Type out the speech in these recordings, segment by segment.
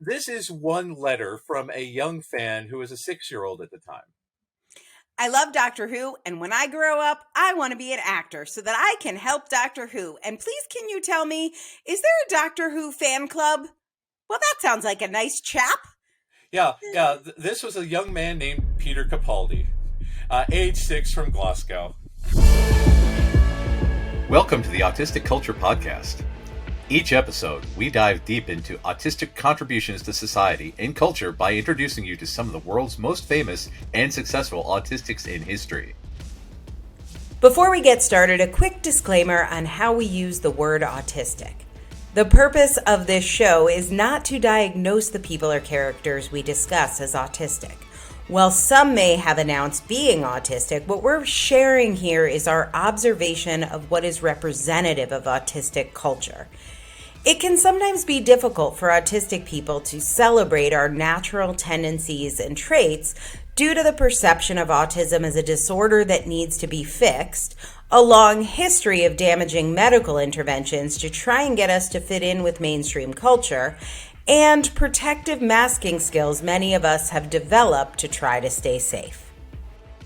This is one letter from a young fan who was a 6-year-old at the time. I love Doctor Who, and when I grow up, I want to be an actor so that I can help Doctor Who. And please, can you tell me, is there a Doctor Who fan club? Well, that sounds like a nice chap. Yeah. This was a young man named Peter Capaldi, age 6 from Glasgow. Welcome to the Autistic Culture Podcast. Each episode, we dive deep into autistic contributions to society and culture by introducing you to some of the world's most famous and successful autistics in history. Before we get started, a quick disclaimer on how we use the word autistic. The purpose of this show is not to diagnose the people or characters we discuss as autistic. While some may have announced being autistic, what we're sharing here is our observation of what is representative of autistic culture. It can sometimes be difficult for autistic people to celebrate our natural tendencies and traits due to the perception of autism as a disorder that needs to be fixed, a long history of damaging medical interventions to try and get us to fit in with mainstream culture, and protective masking skills many of us have developed to try to stay safe.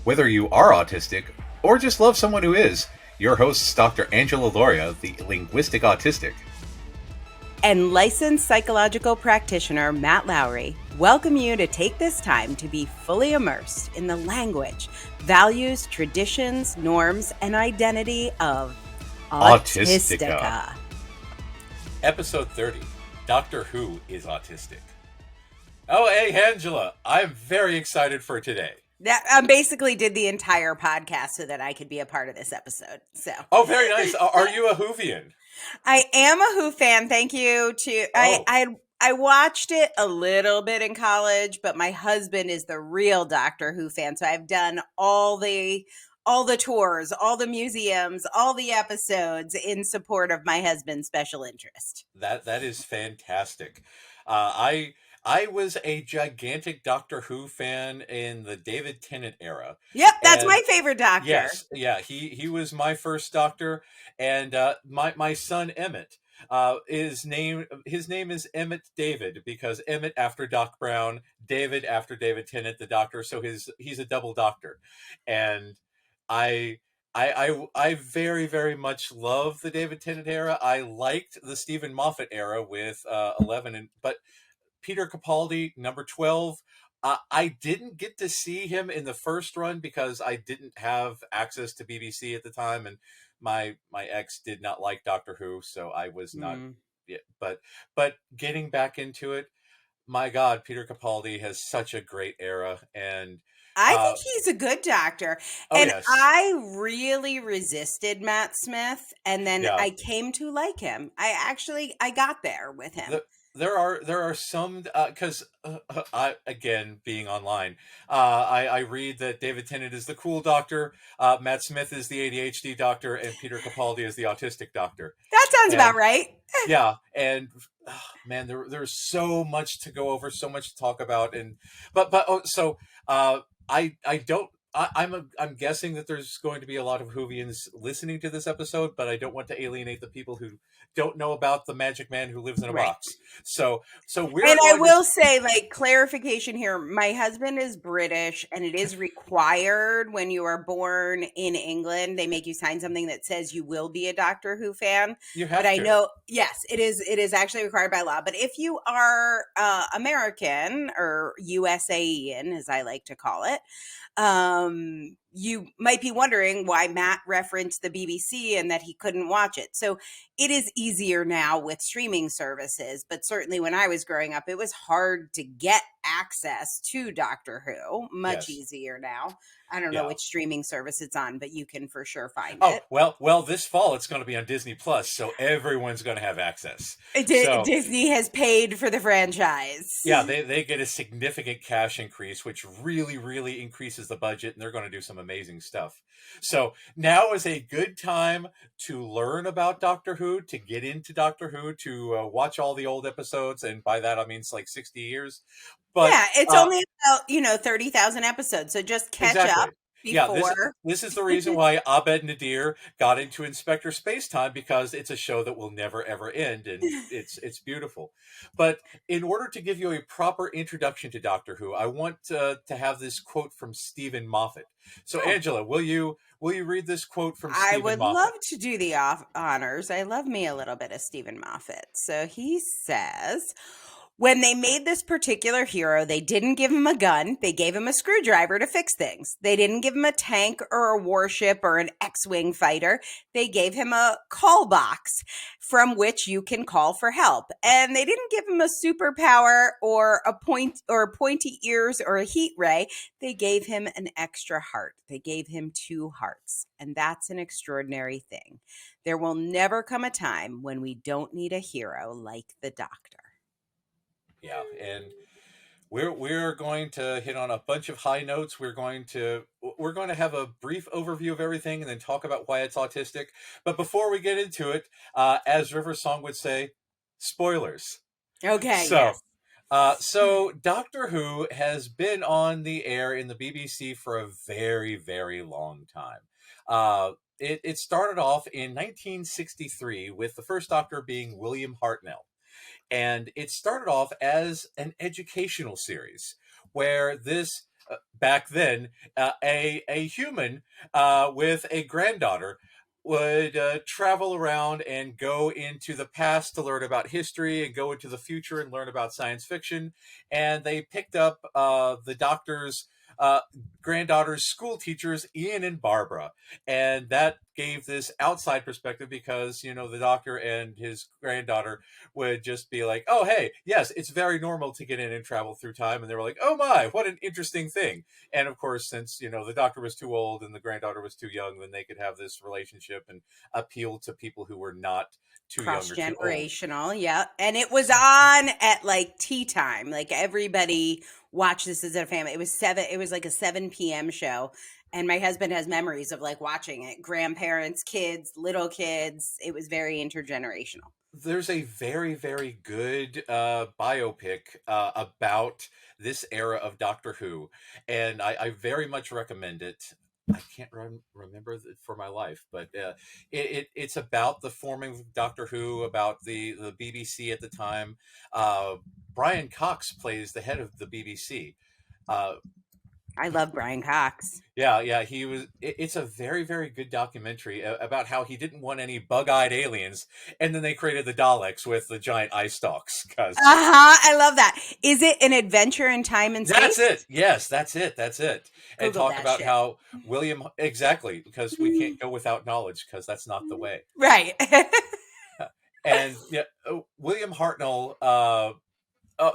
Whether you are autistic or just love someone who is, your hosts Dr. Angela Loria, the linguistic autistic, and licensed psychological practitioner Matt Lowry welcome you to take this time to be fully immersed in the language, values, traditions, norms, and identity of Autistica. Episode 30, Doctor Who is Autistic. Oh, hey, Angela, I'm very excited for today. I basically did the entire podcast so that I could be a part of this episode. So. Oh, very nice. Are you a Whovian? I am a Who fan. Thank you. I watched it a little bit in college, but my husband is the real Doctor Who fan. So I've done all the tours, all the museums, all the episodes in support of my husband's special interest. That is fantastic. I was a gigantic Doctor Who fan in the David Tennant era. Yep, that's my favorite Doctor. Yes, yeah, he was my first Doctor, and my son Emmett. His name is Emmett David because Emmett after Doc Brown, David after David Tennant, the Doctor. So he's a double Doctor, and I very, very much love the David Tennant era. I liked the Stephen Moffat era with 11, but Peter Capaldi, number 12. I didn't get to see him in the first run because I didn't have access to BBC at the time, and my ex did not like Doctor Who, so I was not. But getting back into it, my God, Peter Capaldi has such a great era, and I think he's a good Doctor. And yes. I really resisted Matt Smith, and then I came to like him. I got there with him. There are some, because I, again, being online, I read that David Tennant is the cool Doctor, Matt Smith is the ADHD Doctor, and Peter Capaldi is the autistic Doctor. That sounds about right. Yeah, and man, there's so much to go over, so much to talk about, and I'm guessing that there's going to be a lot of Whovians listening to this episode, but I don't want to alienate the people who don't know about the magic man who lives in a box. So I will say, like, clarification here, my husband is British, and it is required when you are born in England. They make you sign something that says you will be a Doctor Who fan. You have to. I know, yes, it is actually required by law. But if you are American or USAian, as I like to call it, you might be wondering why Matt referenced the BBC and that he couldn't watch it. So it is easier now with streaming services, but certainly when I was growing up, it was hard to get access to Doctor Who. Much easier now. I don't know which streaming service it's on, but you can for sure find it. Well, this fall it's going to be on Disney Plus, so everyone's going to have access. Disney has paid for the franchise. Yeah, they get a significant cash increase, which really, really increases the budget, and they're going to do some amazing stuff. So now is a good time to learn about Doctor Who, to get into Doctor Who, to watch all the old episodes, and by that I mean it's like 60 years. But yeah, it's only about 30,000 episodes, so just catch up. Yeah, before. this is the reason why Abed Nadir got into Inspector Spacetime, because it's a show that will never ever end, and it's beautiful. But in order to give you a proper introduction to Doctor Who, I want to have this quote from Stephen Moffat. So, Oh, Angela, will you read this quote from I Stephen would Moffat? love to do the honors. I love me a little bit of Stephen Moffat. So he says, when they made this particular hero, they didn't give him a gun. They gave him a screwdriver to fix things. They didn't give him a tank or a warship or an X-Wing fighter. They gave him a call box from which you can call for help. And they didn't give him a superpower or a pointy ears or a heat ray. They gave him an extra heart. They gave him 2 hearts. And that's an extraordinary thing. There will never come a time when we don't need a hero like the Doctor. Yeah, and we're going to hit on a bunch of high notes. We're going to have a brief overview of everything, and then talk about why it's autistic. But before we get into it, as River Song would say, spoilers. Okay, So, yes. so Doctor Who has been on the air in the BBC for a very, very long time. It started off in 1963 with the first Doctor being William Hartnell. And it started off as an educational series where this, back then, a human with a granddaughter would travel around and go into the past to learn about history, and go into the future and learn about science fiction. And they picked up the Doctor's uh, granddaughter's school teachers, Ian and Barbara. And that gave this outside perspective, because, the Doctor and his granddaughter would just be like, oh, hey, yes, it's very normal to get in and travel through time. And they were like, oh my, what an interesting thing. And of course, since, the Doctor was too old and the granddaughter was too young, then they could have this relationship and appeal to people who were not too young or too old. Cross-generational, yeah. And it was on at like tea time. Like everybody watched this as a family. It was like a 7 p.m. show. And my husband has memories of like watching it. Grandparents, kids, little kids. It was very intergenerational. There's a very, very good biopic about this era of Doctor Who, and I very much recommend it. I can't remember for my life, but it's about the forming of Doctor Who, about the BBC at the time. Brian Cox plays the head of the BBC. Uh, I love Brian Cox. yeah, he was. It's a very, very good documentary about how he didn't want any bug-eyed aliens, and then they created the Daleks with the giant eye stalks. Because I love that. Is it an adventure in time and space? that's it. Yes, that's it. And Google talk that about shit. how William, exactly, because we can't go without knowledge, because that's not the way. Right. And yeah, William Hartnell.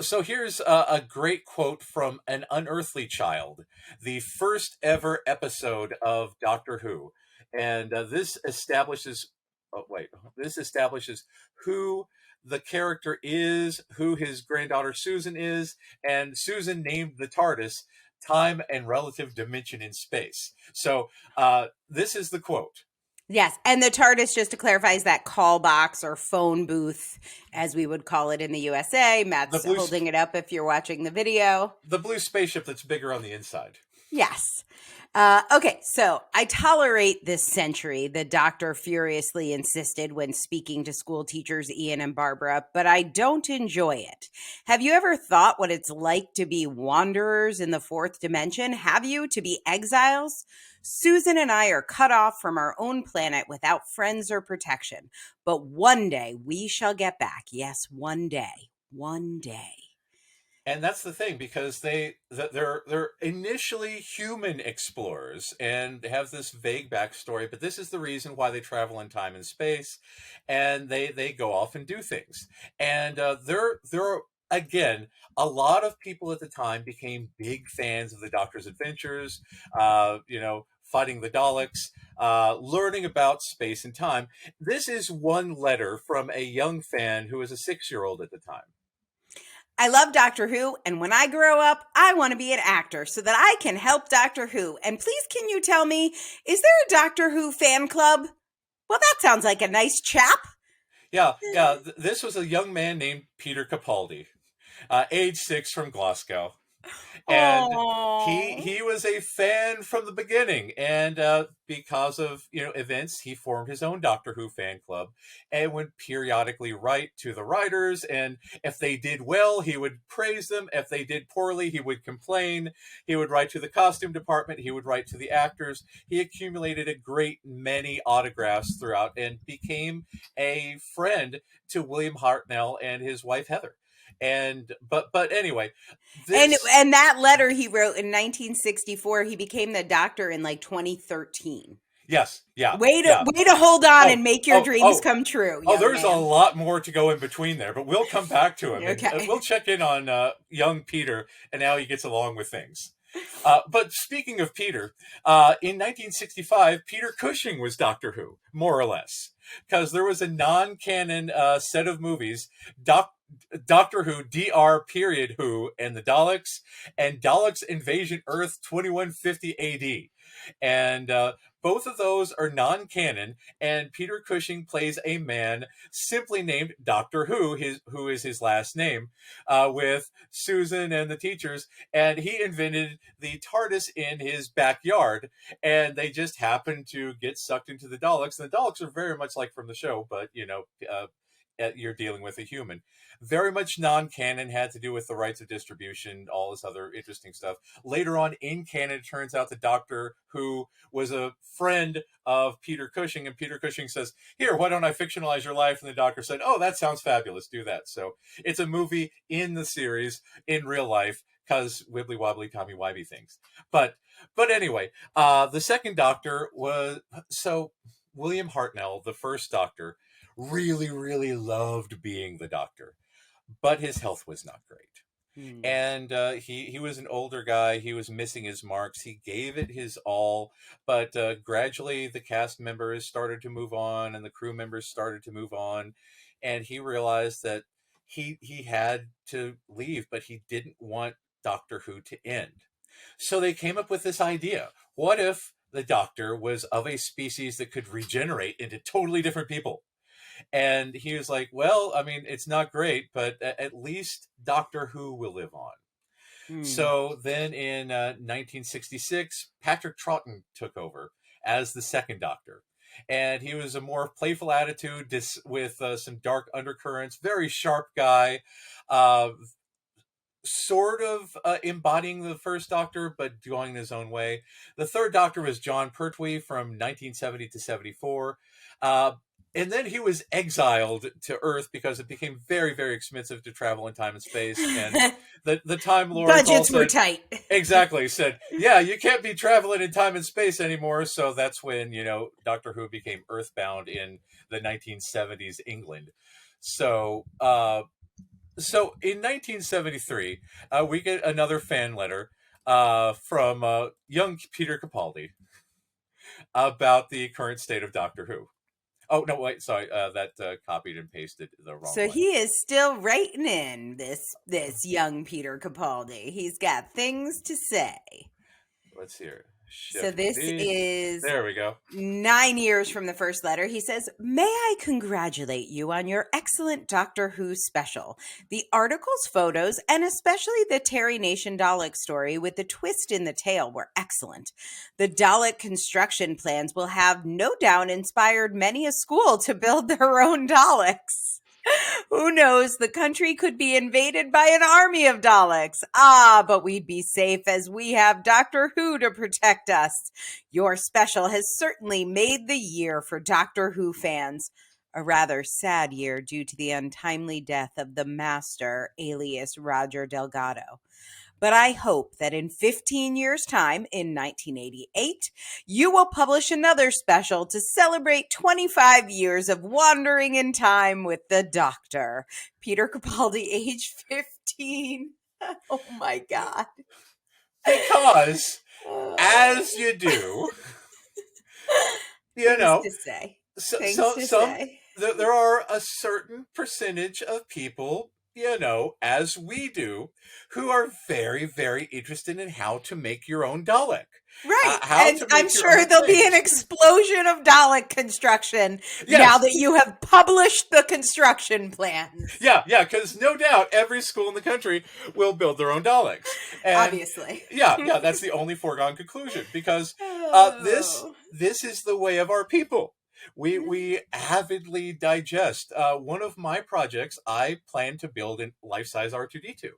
So here's a great quote from An Unearthly Child, the first ever episode of Doctor Who, and this establishes. Oh wait, this establishes who the character is, who his granddaughter Susan is, and Susan named the TARDIS time and relative dimension in space. So this is the quote. Yes. And the TARDIS, just to clarify, is that call box or phone booth, as we would call it in the USA. Matt's holding it up if you're watching the video. The blue spaceship that's bigger on the inside. Yes. Okay, so I tolerate this century, the Doctor furiously insisted when speaking to school teachers Ian and Barbara, but I don't enjoy it. Have you ever thought what it's like to be wanderers in the 4th dimension? Have you? To be exiles? Susan and I are cut off from our own planet without friends or protection. But one day we shall get back. Yes, one day. One day. And that's the thing, because they're initially human explorers and have this vague backstory, but this is the reason why they travel in time and space, and they go off and do things. And there again, a lot of people at the time became big fans of the Doctor's adventures. Fighting the Daleks, learning about space and time. This is one letter from a young fan who was a 6-year-old at the time. I love Doctor Who, and when I grow up, I want to be an actor so that I can help Doctor Who. And please, can you tell me, is there a Doctor Who fan club? Well, that sounds like a nice chap. Yeah. This was a young man named Peter Capaldi, age 6, from Glasgow. And Oh. he was a fan from the beginning, and because of events, he formed his own Doctor Who fan club and would periodically write to the writers, and if they did well he would praise them, if they did poorly he would complain. He would write to the costume department, he would write to the actors. He accumulated a great many autographs throughout and became a friend to William Hartnell and his wife Heather. And but anyway, this And that letter he wrote in 1964, he became the Doctor in like 2013. yes, yeah, Way yeah. to hold on Oh, and make your dreams come true, young there's man. a lot more to go in between there, but we'll come back to him. Okay. And we'll check in on young Peter and how he gets along with things. But speaking of Peter, in 1965, Peter Cushing was Doctor Who, more or less, because there was a non-canon set of movies, Doctor Who, DR period Who, and the Daleks, and Daleks Invasion Earth 2150 AD. And both of those are non-canon, and Peter Cushing plays a man simply named Doctor Who, who is his last name, with Susan and the teachers, and he invented the TARDIS in his backyard, and they just happened to get sucked into the Daleks, and the Daleks are very much like from the show, but, you're dealing with a human. Very much non-canon, had to do with the rights of distribution, all this other interesting stuff. Later on in canon, it turns out the Doctor Who was a friend of Peter Cushing, and Peter Cushing says, here, why don't I fictionalize your life? And the Doctor said, oh, that sounds fabulous, do that. So it's a movie in the series, in real life, because wibbly wobbly tommy wimey things. But anyway, the second Doctor was, so William Hartnell, the first Doctor, really, really loved being the Doctor, but his health was not great. And he was an older guy. He was missing his marks. He gave it his all, but gradually the cast members started to move on, and the crew members started to move on, and he realized that he had to leave, but he didn't want Doctor Who to end. So they came up with this idea: what if the Doctor was of a species that could regenerate into totally different people? And he was like, well, I mean, it's not great, but at least Doctor Who will live on. So then in 1966, Patrick Troughton took over as the second Doctor. And he was a more playful attitude with some dark undercurrents, very sharp guy, sort of embodying the first Doctor, but going his own way. The third Doctor was John Pertwee from 1970 to 74. And then he was exiled to Earth because it became very, very expensive to travel in time and space. And the Time Lords budgets were tight. Exactly, said, yeah, you can't be traveling in time and space anymore. So that's when, Doctor Who became Earthbound in the 1970s England. So in 1973, we get another fan letter from young Peter Capaldi about the current state of Doctor Who. Oh, no, wait, sorry, that copied and pasted the wrong one. So he is still writing in this young Peter Capaldi. He's got things to say. Let's hear. So this is, there we go, 9 years from the first letter. He says, may I congratulate you on your excellent Doctor Who special. The articles, photos, and especially the Terry Nation Dalek story with the twist in the tale were excellent. The Dalek construction plans will have no doubt inspired many a school to build their own Daleks. Who knows, the country could be invaded by an army of Daleks. But we'd be safe as we have Doctor Who to protect us. Your special has certainly made the year for Doctor Who fans. A rather sad year due to the untimely death of the Master, alias Roger Delgado. But I hope that in 15 years' time, in 1988, you will publish another special to celebrate 25 years of wandering in time with the Doctor. Peter Capaldi, age 15. Oh my God. Because, as you do, Things to say. there are a certain percentage of people as we do, who are very, very interested in how to make your own Dalek. Right. How And to I'm make your sure own there'll be an things. explosion of Dalek construction now Yes. that you have published the construction plans. Yeah, because no doubt every school in the country will build their own Daleks. And Obviously. yeah, that's the only foregone conclusion, because Oh. this is the way of our people. We avidly digest. One of my projects, I plan to build a life-size R2D2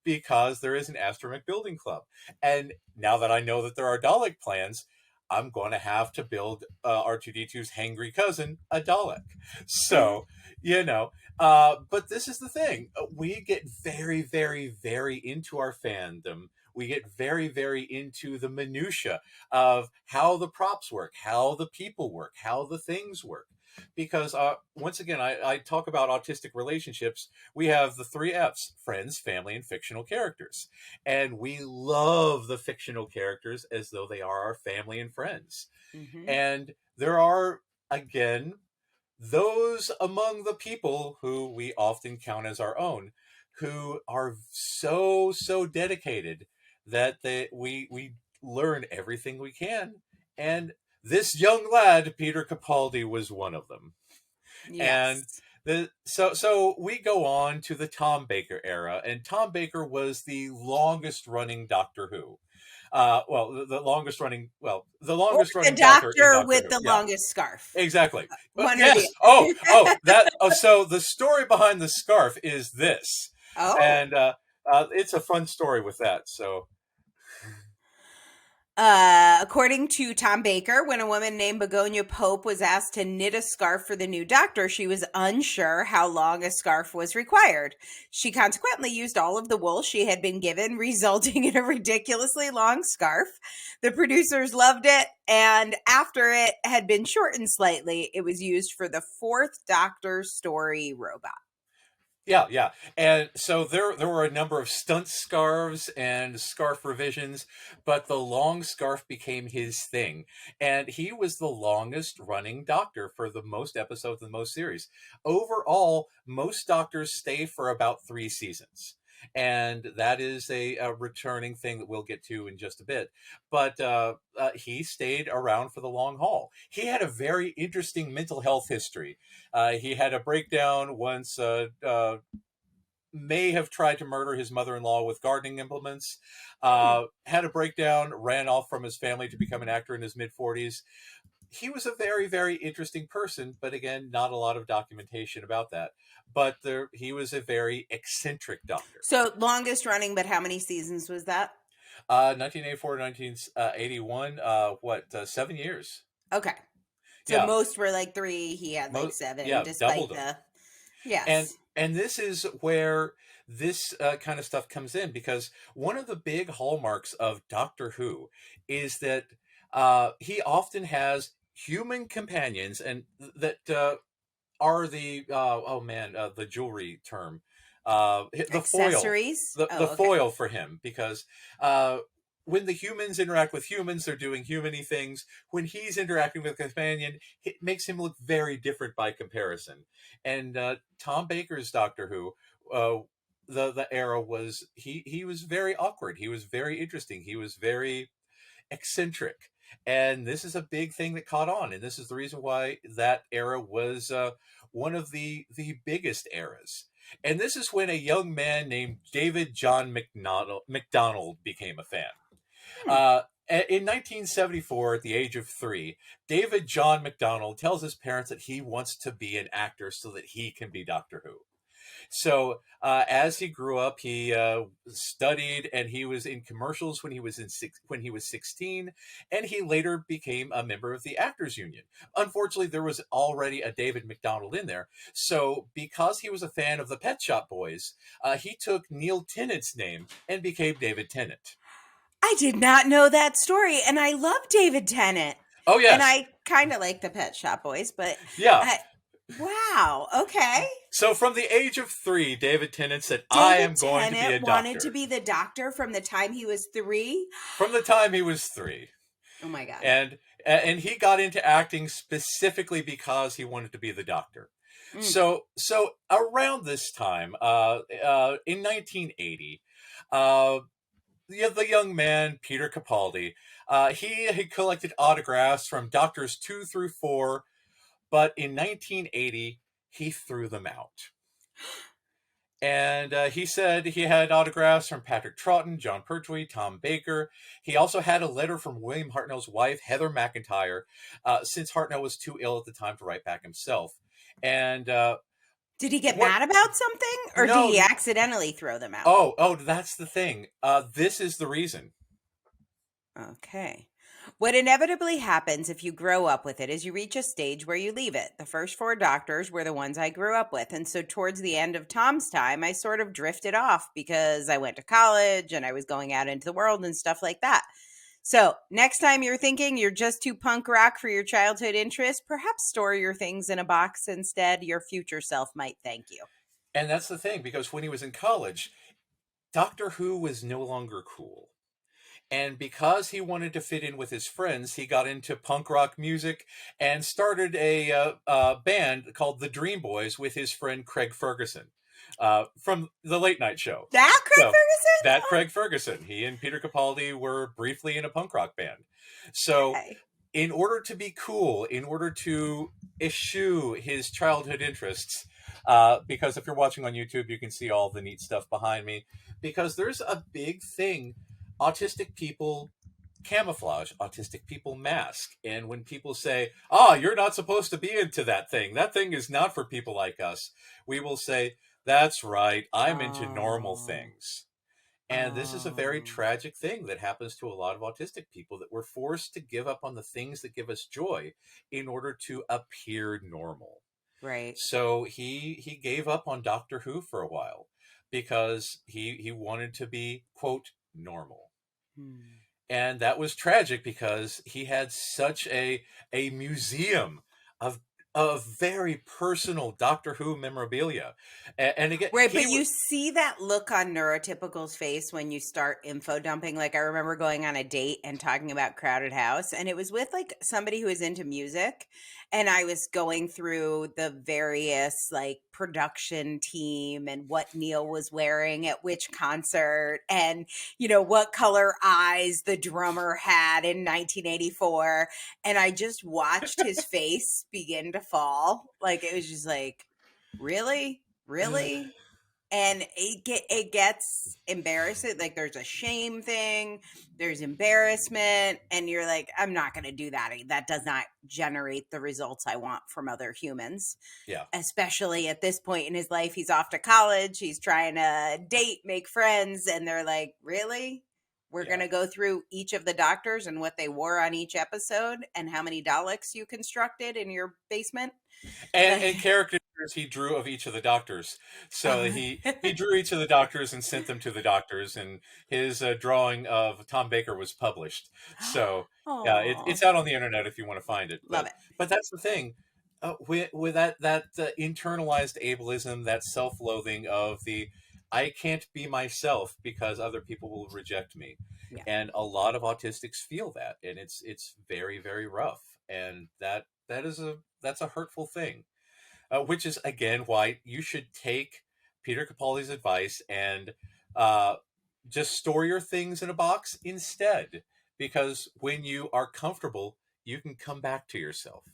because there is an astromech building club. And now that I know that there are Dalek plans, I'm going to have to build R2D2's hangry cousin, a Dalek. So, but this is the thing. We get very, very, very into our fandom. We get very, very into the minutia of how the props work, how the people work, how the things work. Because once again, I talk about autistic relationships. We have the 3 Fs: friends, family, and fictional characters. And we love the fictional characters as though they are our family and friends. Mm-hmm. And there are, again, those among the people who we often count as our own, who are so, so dedicated that we learn everything we can. And this young lad, Peter Capaldi, was one of them. And Yes. so we go on to the Tom Baker era, and Tom Baker was the longest running Doctor Who. The longest running Or Doctor the in doctor Doctor with Who. the Yeah, longest scarf. exactly. One or the Yes. So the story behind the scarf is this, Oh. and it's a fun story with that. So According to Tom Baker, when a woman named Begonia Pope was asked to knit a scarf for the new doctor, she was unsure how long a scarf was required. She consequently used all of the wool she had been given, resulting in a ridiculously long scarf. The producers loved it, and after it had been shortened slightly, it was used for the 4th Doctor story robot. yeah, and so there were a number of stunt scarves and scarf revisions, but the long scarf became his thing, and he was the longest running Doctor for the most episodes in most series. Overall, most Doctors stay for about 3 seasons. And that is a returning thing that we'll get to in just a bit. But he stayed around for the long haul. He had a very interesting mental health history. He had a breakdown once, may have tried to murder his mother-in-law with gardening implements, had a breakdown, ran off from his family to become an actor in his mid-40s. He was a very, very interesting person, but again, not a lot of documentation about that. But he was a very eccentric doctor. So longest running, but how many seasons was that? 1984 to 1981, 7 years. Okay. So most were like 3. He had like 7, despite the... Yes. And this is where this kind of stuff comes in, because one of the big hallmarks of Doctor Who is that he often has human companions, and that are the jewelry term, the Accessories? foil, Oh, the okay. foil for him, because when the humans interact with humans, they're doing humany things. When he's interacting with a companion, it makes him look very different by comparison. And Tom Baker's Doctor Who, the era was he was very awkward. He was very interesting. He was very eccentric. And this is a big thing that caught on, and this is the reason why that era was one of the biggest eras. And this is when a young man named David John McDonald became a fan. In 1974, at the age of 3, David John McDonald tells his parents that he wants to be an actor so that he can be Doctor Who. So as he grew up, he studied, and he was in commercials when he was 16, and he later became a member of the Actors Union. Unfortunately, there was already a David McDonald in there, so because he was a fan of the Pet Shop Boys, he took Neil Tennant's name and became David Tennant. I did not know that story, and I love David Tennant. Oh yes, and I kind of like the Pet Shop Boys, but yeah. Wow. Okay. So from the age of 3, David Tennant said, "I am going to be a doctor." Wanted to be the doctor from the time he was 3. From the time he was 3. Oh my God. And he got into acting specifically because he wanted to be the doctor. Mm. So around this time, in 1980, uh, the young man Peter Capaldi, he had collected autographs from doctors 2 through 4, but in 1980 he threw them out. And he said he had autographs from Patrick Troughton, John Pertwee, Tom Baker. He also had a letter from William Hartnell's wife, Heather McIntyre, since Hartnell was too ill at the time to write back himself. And Did he get what? mad about something, or did No. he accidentally throw them out? Oh, that's the thing. This is the reason. Okay. What inevitably happens if you grow up with it is you reach a stage where you leave it. The first 4 doctors were the ones I grew up with. And so towards the end of Tom's time, I sort of drifted off because I went to college and I was going out into the world and stuff like that. So next time you're thinking you're just too punk rock for your childhood interest, perhaps store your things in a box instead. Your future self might thank you. And that's the thing, because when he was in college, Doctor Who was no longer cool. And because he wanted to fit in with his friends, he got into punk rock music and started a band called the Dream Boys with his friend Craig Ferguson from the Late Night Show. That Craig So, Ferguson? that Craig Ferguson. He and Peter Capaldi were briefly in a punk rock band. So, Okay. in order to be cool, in order to eschew his childhood interests, because if you're watching on YouTube, you can see all the neat stuff behind me, because there's a big thing. Autistic people camouflage, autistic people mask. And when people say, you're not supposed to be into that thing is not for people like us, we will say, that's right, I'm into normal things. And this is a very tragic thing that happens to a lot of autistic people, that we're forced to give up on the things that give us joy in order to appear normal. Right. So he gave up on Doctor Who for a while because he wanted to be, quote, normal. And that was tragic because he had such a museum of very personal Doctor Who memorabilia. And again, right, but you see that look on neurotypical's face when you start info dumping. Like, I remember going on a date and talking about Crowded House, and it was with like somebody who is into music, and I was going through the various like production team and what Neil was wearing at which concert, and what color eyes the drummer had in 1984, and I just watched his face begin to fall. Like, it was just like, really? And it gets embarrassing. Like, there's a shame thing, there's embarrassment, and you're like, I'm not going to do that. That does not generate the results I want from other humans. Yeah. Especially at this point in his life, he's off to college, he's trying to date, make friends, and they're like, really? We're going to go through each of the doctors and what they wore on each episode and how many Daleks you constructed in your basement? And characters he drew of each of the doctors. So he drew each of the doctors and sent them to the doctors, and his drawing of Tom Baker was published. So it's out on the internet if you want to find it. Love it. But that's the thing. With that internalized ableism, that self-loathing of the, I can't be myself because other people will reject me. Yeah. And a lot of autistics feel that, and it's very, very rough. And that's a hurtful thing, which is again why you should take Peter Capaldi's advice and just store your things in a box instead, because when you are comfortable, you can come back to yourself.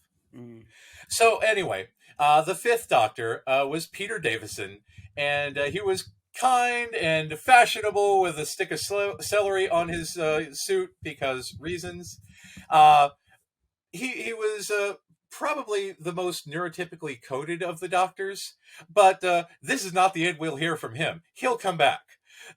So anyway, the 5th Doctor was Peter Davison, and he was kind and fashionable with a stick of celery on his suit because reasons. He was probably the most neurotypically coded of the doctors, but this is not the end we'll hear from him. He'll come back.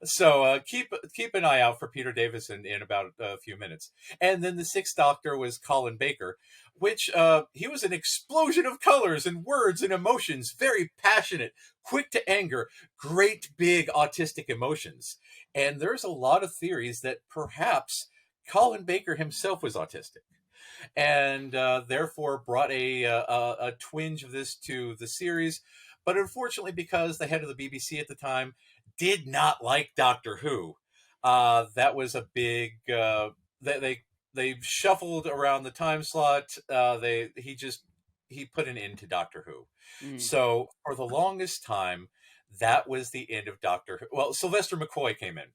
So keep an eye out for Peter Davison in about a few minutes. And then the 6th Doctor was Colin Baker, which he was an explosion of colors and words and emotions, very passionate, quick to anger, great big autistic emotions. And there's a lot of theories that perhaps Colin Baker himself was autistic, and therefore brought a twinge of this to the series. But unfortunately, because the head of the BBC at the time did not like Doctor Who, that was a big they shuffled around the time slot. He just he put an end to Doctor Who. Mm. So for the longest time, that was the end of Doctor Who. Well, Sylvester McCoy came in,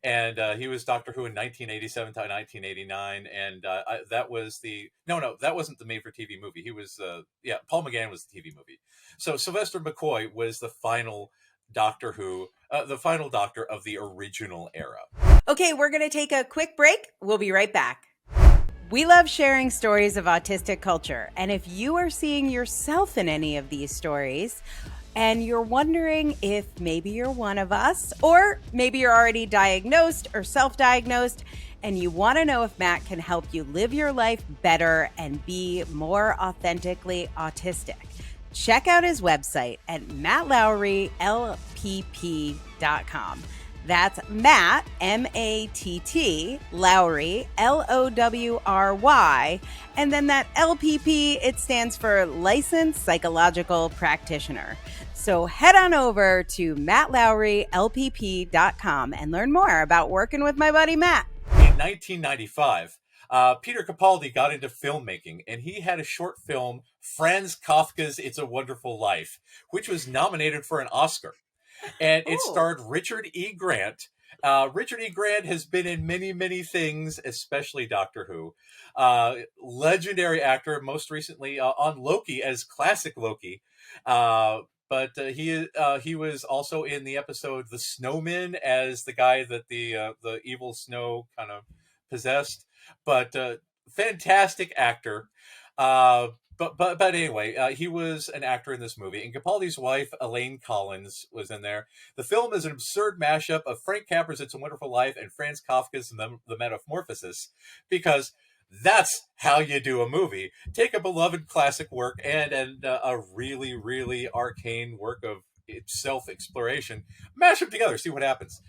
and he was Doctor Who in 1987 to 1989, and that was the no, that wasn't the made-for-TV movie. He was Paul McGann was the TV movie. So Sylvester McCoy was the final Doctor Who, the final Doctor of the original era. Okay, we're going to take a quick break. We'll be right back. We love sharing stories of autistic culture, and if you are seeing yourself in any of these stories, and you're wondering if maybe you're one of us, or maybe you're already diagnosed or self-diagnosed, and you want to know if Matt can help you live your life better and be more authentically autistic, check out his website at mattlowrylpp.com. That's Matt, M-A-T-T, Lowry, L-O-W-R-Y, and then that LPP, it stands for Licensed Psychological Practitioner. So head on over to mattlowrylpp.com and learn more about working with my buddy Matt. In 1995, Peter Capaldi got into filmmaking, and he had a short film, Franz Kafka's It's a Wonderful Life, which was nominated for an Oscar. And it starred Richard E. Grant. Richard E. Grant has been in many, many things, especially Doctor Who. Legendary actor, most recently on Loki as classic Loki. But he was also in the episode The Snowman as the guy that the evil snow kind of possessed. But fantastic actor. But anyway, he was an actor in this movie, and Capaldi's wife, Elaine Collins, was in there. The film is an absurd mashup of Frank Capra's It's a Wonderful Life and Franz Kafka's The Metamorphosis, because that's how you do a movie. Take a beloved classic work and a really, really arcane work of self-exploration, mash them together, see what happens.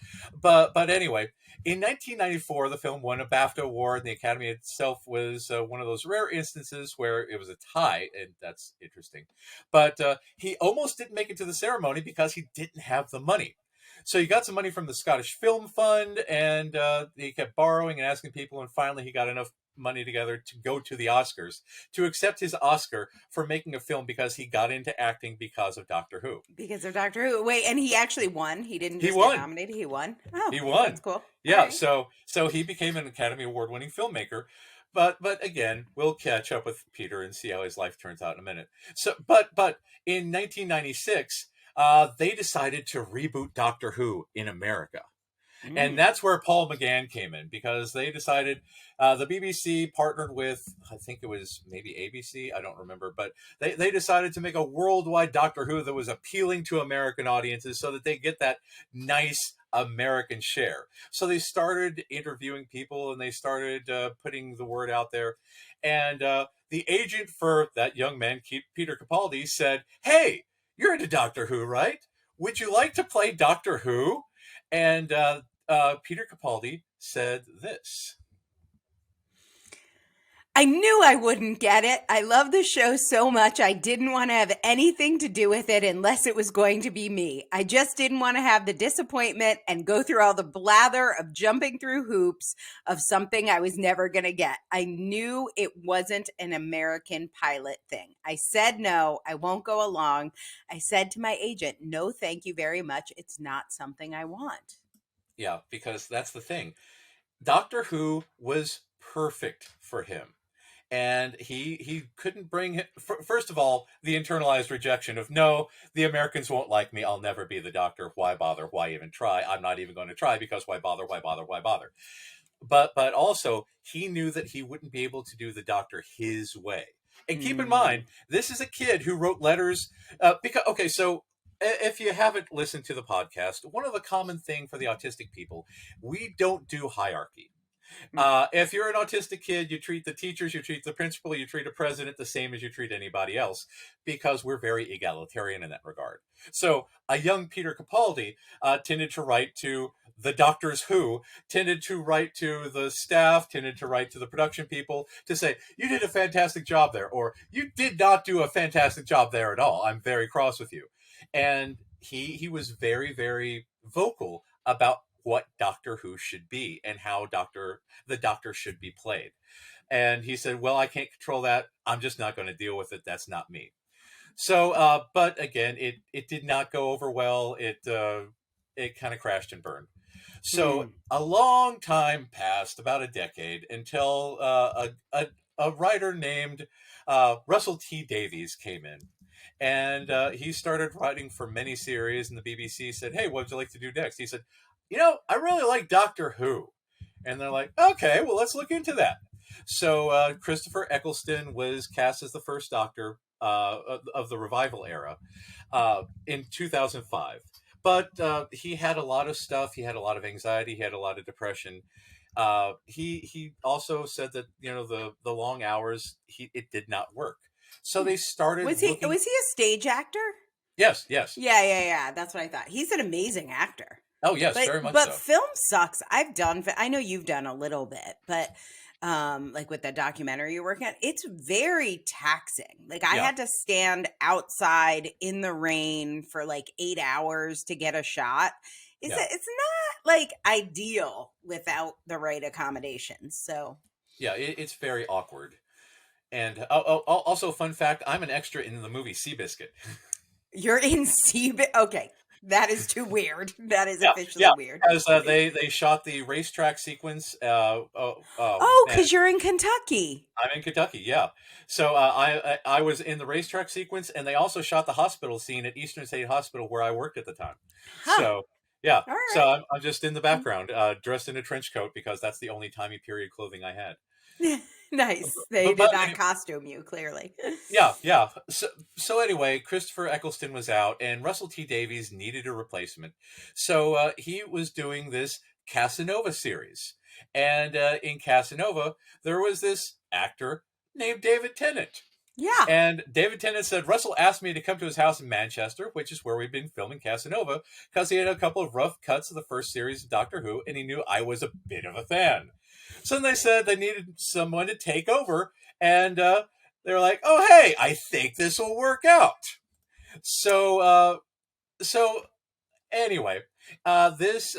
But anyway, in 1994, the film won a BAFTA award, and the Academy itself was one of those rare instances where it was a tie, and that's interesting. But he almost didn't make it to the ceremony because he didn't have the money. So he got some money from the Scottish Film Fund, and he kept borrowing and asking people, and finally he got enough money together to go to the Oscars, to accept his Oscar for making a film because he got into acting because of Doctor Who. Because of Doctor Who. Wait, and he actually won. He didn't just get nominated. He won. Oh, he won. That's cool. Yeah, right. So he became an Academy Award-winning filmmaker. But again, we'll catch up with Peter and see how his life turns out in a minute. So, but in 1996, they decided to reboot Doctor Who in America. And that's where Paul McGann came in, because they decided, the BBC partnered with, I think it was maybe ABC, I don't remember, but they decided to make a worldwide Doctor Who that was appealing to American audiences so that they get that nice American share. So they started interviewing people, and they started putting the word out there. And the agent for that young man, Peter Capaldi, said, "Hey, you're into Doctor Who, right? Would you like to play Doctor Who?" And Peter Capaldi said this. I knew I wouldn't get it. I love the show so much. I didn't want to have anything to do with it unless it was going to be me. I just didn't want to have the disappointment and go through all the blather of jumping through hoops of something I was never going to get. I knew it wasn't an American pilot thing. I said no, I won't go along. I said to my agent, no, thank you very much. It's not something I want. Yeah, because that's the thing. Doctor Who was perfect for him. And he couldn't bring it. First of all, the internalized rejection of, no, the Americans won't like me. I'll never be the Doctor. Why bother? Why even try? I'm not even going to try, because why bother? Why bother? Why bother? But also, he knew that he wouldn't be able to do the Doctor his way. And keep in mind, this is a kid who wrote letters. So if you haven't listened to the podcast, one of the common thing for the autistic people, we don't do hierarchy. If you're an autistic kid, you treat the teachers, you treat the principal, you treat a president the same as you treat anybody else, because we're very egalitarian in that regard. So a young Peter Capaldi tended to write to the Doctors Who, tended to write to the staff, tended to write to the production people to say, you did a fantastic job there, or you did not do a fantastic job there at all. I'm very cross with you. And he was very, very vocal about what Doctor Who should be and how the Doctor should be played. And he said, well, I can't control that. I'm just not going to deal with it. That's not me. So, but again, it did not go over well. It kind of crashed and burned. So a long time passed, about a decade, until a writer named Russell T Davies came in. And he started writing for many series, and the BBC said, hey, what would you like to do next? He said, I really like Doctor Who. And they're like, okay, well, let's look into that. So Christopher Eccleston was cast as the first Doctor of the revival era in 2005. But he had a lot of stuff. He had a lot of anxiety. He had a lot of depression. He also said that the long hours it did not work. So they started. Was he a stage actor? Yes. Yeah. That's what I thought. He's an amazing actor. Oh yes, very much so. But film sucks. I know you've done a little bit, but like with that documentary you're working on, it's very taxing. Like I had to stand outside in the rain for like 8 hours to get a shot. It's not like ideal without the right accommodations. So yeah, it's very awkward. And also, fun fact: I'm an extra in the movie Seabiscuit. You're in Seabiscuit? Okay. That is too weird. That is officially weird. Because they shot the racetrack sequence. Because you're in Kentucky. I'm in Kentucky, yeah. So I was in the racetrack sequence, and they also shot the hospital scene at Eastern State Hospital where I worked at the time. Huh. So yeah, right. So I'm just in the background, dressed in a trench coat because that's the only timey period clothing I had. Nice. They did not costume you, clearly. Yeah. So anyway, Christopher Eccleston was out, and Russell T Davies needed a replacement. So he was doing this Casanova series. And in Casanova, there was this actor named David Tennant. Yeah. And David Tennant said, Russell asked me to come to his house in Manchester, which is where we've been filming Casanova, because he had a couple of rough cuts of the first series of Doctor Who, and he knew I was a bit of a fan. So then they said they needed someone to take over, and they were like, oh, hey, I think this will work out. So anyway, this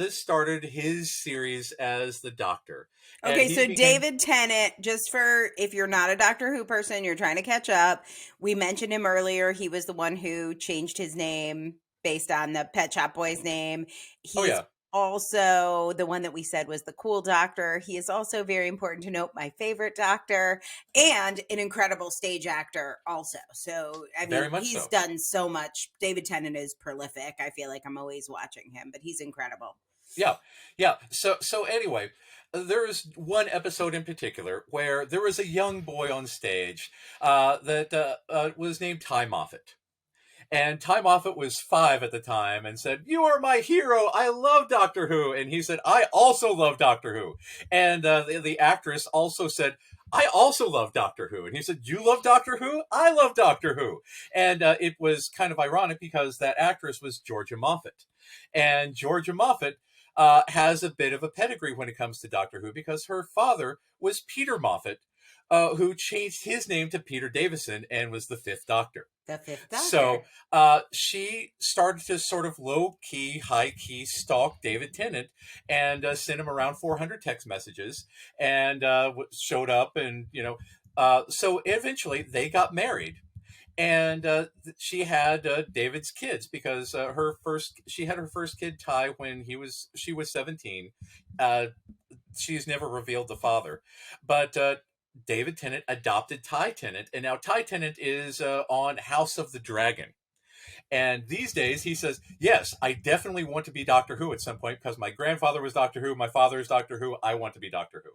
started his series as the Doctor. Okay, so David Tennant, just for if you're not a Doctor Who person, you're trying to catch up, we mentioned him earlier. He was the one who changed his name based on the Pet Shop Boy's name. He's also the one that we said was the cool Doctor. He is also, very important to note, my favorite Doctor, and an incredible stage actor also. So, I mean, he's done so much. David Tennant is prolific. I feel like I'm always watching him, but he's incredible. Yeah. So anyway, there was one episode in particular where there was a young boy on stage that was named Ty Moffat. And Ty Moffat was 5 at the time and said, you are my hero. I love Doctor Who. And he said, I also love Doctor Who. And the actress also said, I also love Doctor Who. And he said, you love Doctor Who? I love Doctor Who. And it was kind of ironic because that actress was Georgia Moffat. And Georgia Moffat has a bit of a pedigree when it comes to Doctor Who because her father was Peter Moffat, who changed his name to Peter Davison and was the 5th Doctor. The 5th Doctor. So she started to sort of low-key, high-key stalk David Tennant and send him around 400 text messages and showed up and, so eventually they got married. And she had David's kids because she had her first kid, Ty, when she was 17. She's never revealed the father, but David Tennant adopted Ty Tennant, and now Ty Tennant is on House of the Dragon. And these days he says, yes, I definitely want to be Doctor Who at some point because my grandfather was Doctor Who, my father is Doctor Who, I want to be Doctor Who.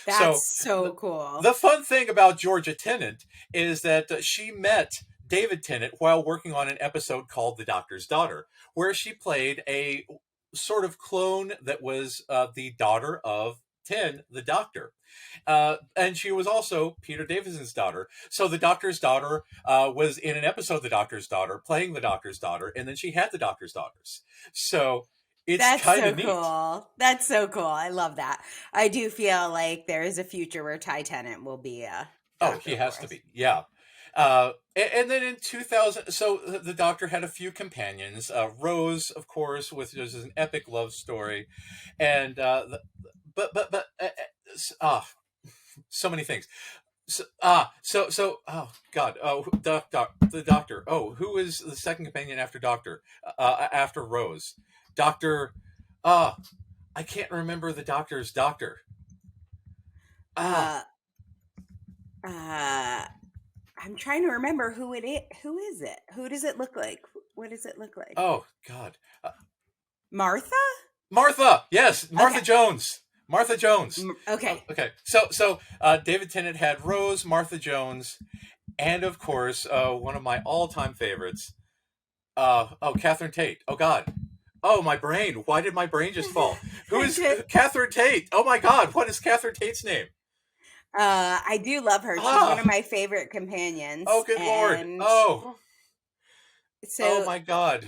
That's so cool. The fun thing about Georgia Tennant is that she met David Tennant while working on an episode called The Doctor's Daughter, where she played a sort of clone that was the daughter of Ten, the Doctor. And she was also Peter Davison's daughter. So the Doctor's daughter was in an episode of The Doctor's Daughter, playing the Doctor's daughter, and then she had the Doctor's daughters. So it's kind of neat. Cool. That's so cool. I love that. I do feel like there is a future where Ty Tennant will be a Doctor. Oh, he has to be. Yeah. And then in 2000, so the Doctor had a few companions. Rose, of course, with was an epic love story, and so many things. Oh God, oh the Doctor. Oh, who is the second companion after Doctor? After Rose, Doctor. Ah, I can't remember the Doctor's doctor. Ah, Uh, uh, I'm trying to remember who it is. Who is it? Who does it look like? What does it look like? oh God, Martha? Martha. Yes, Martha Okay. Jones. Martha Jones. Okay. Okay, so David Tennant had Rose, Martha Jones, and of course one of my all-time favorites. Catherine Tate. Oh God. Oh, my brain. Why did my brain just fall? Who is Catherine Tate? Oh my God. What is Catherine Tate's name? I do love her. She's one of Ah. my favorite companions. Oh, good Lord. And Oh. Oh so my God.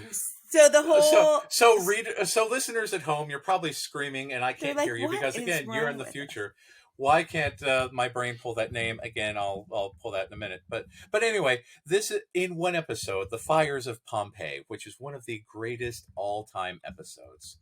so the whole So listeners at home, you're probably screaming, and I they're can't like, hear you what because is again, you're in wrong the with us? future. Why can't my brain pull that name again? I'll pull that in a minute. But anyway, this in one episode, the fires of Pompeii, which is one of the greatest all time episodes.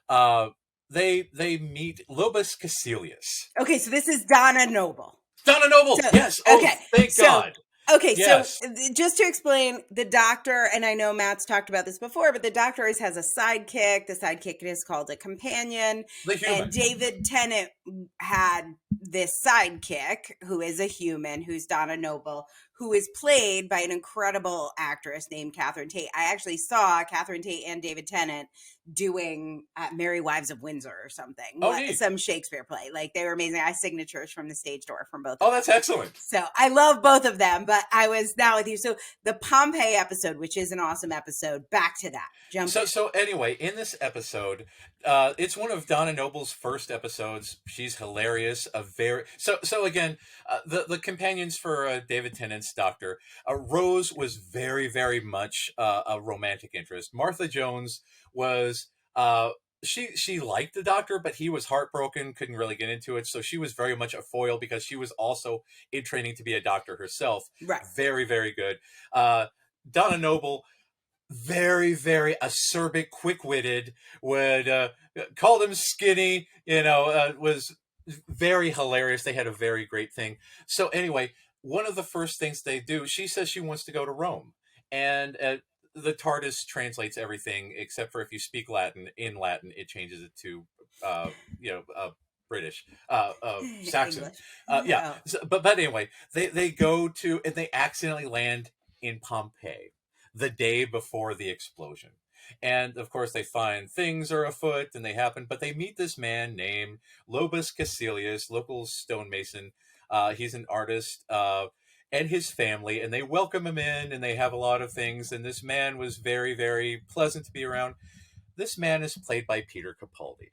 Uh, they meet Lobus Caecilius. Okay, so this is Donna Noble. Donna Noble. So, Yes. Oh, okay. thank So God. Okay, Yes. so just to explain, the Doctor, and I know Matt's talked about this before, but the Doctor always has a sidekick. The sidekick is called a companion. The human. And David Tennant had this sidekick who is a human, who's Donna Noble, who is played by an incredible actress named Catherine Tate. I actually saw Catherine Tate and David Tennant doing Merry Wives of Windsor or something. Oh, neat. Some Shakespeare play. Like, they were amazing. I have signatures from the stage door from both. Oh, that's excellent. So I love both of them, but I was not with you. So the Pompeii episode, which is an awesome episode, back to that. So anyway, in this episode, it's one of Donna Noble's first episodes. She's hilarious. So again, the companions for David Tennant's Doctor. Rose was very much a romantic interest. Martha Jones was. She liked the Doctor, but he was heartbroken, couldn't really get into it. So she was very much a foil because she was also in training to be a doctor herself. Right. Very good. Donna Noble, very acerbic, quick-witted, would called him skinny, was very hilarious. They had a very great thing. So anyway, one of the first things they do, she says she wants to go to Rome, and the TARDIS translates everything except for if you speak Latin. In Latin, it changes it to British, Saxon. Yeah. So, but anyway, they go to, and they accidentally land in Pompeii the day before the explosion. And of course, they find things are afoot and they happen, but they meet this man named Lobus Caecilius, local stonemason. He's an artist, and his family, and they welcome him in, and they have a lot of things. And this man was very pleasant to be around. This man is played by Peter Capaldi.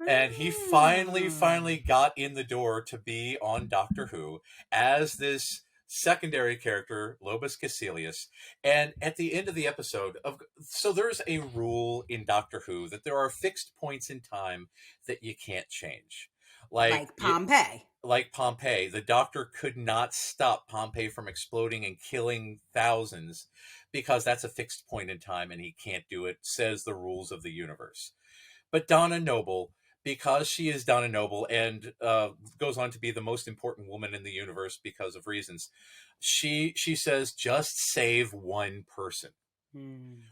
And he finally got in the door to be on Doctor Who as this secondary character, Lobus Caecilius. And at the end of the episode, so there's a rule in Doctor Who that there are fixed points in time that you can't change. Like Pompeii. Like Pompeii. The Doctor could not stop Pompeii from exploding and killing thousands because that's a fixed point in time and he can't do it, says the rules of the universe. But Donna Noble, because she is Donna Noble and goes on to be the most important woman in the universe because of reasons, she says, just save one person.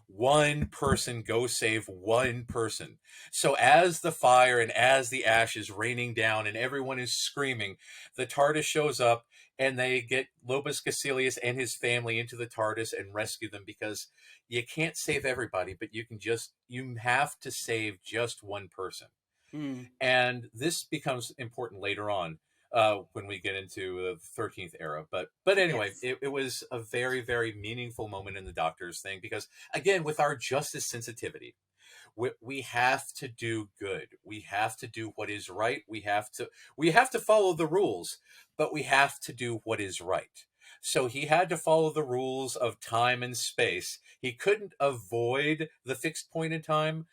One person, go save one person. So as the fire and as the ash is raining down and everyone is screaming, the TARDIS shows up and they get Lobus Caecilius and his family into the TARDIS and rescue them because you can't save everybody, but you have to save just one person. And this becomes important later on when we get into the 13th era. But anyway, yes. it was a very meaningful moment in the Doctor's thing because, again, with our justice sensitivity, we have to do good. We have to do what is right. We have to follow the rules, but we have to do what is right. So he had to follow the rules of time and space. He couldn't avoid the fixed point in time,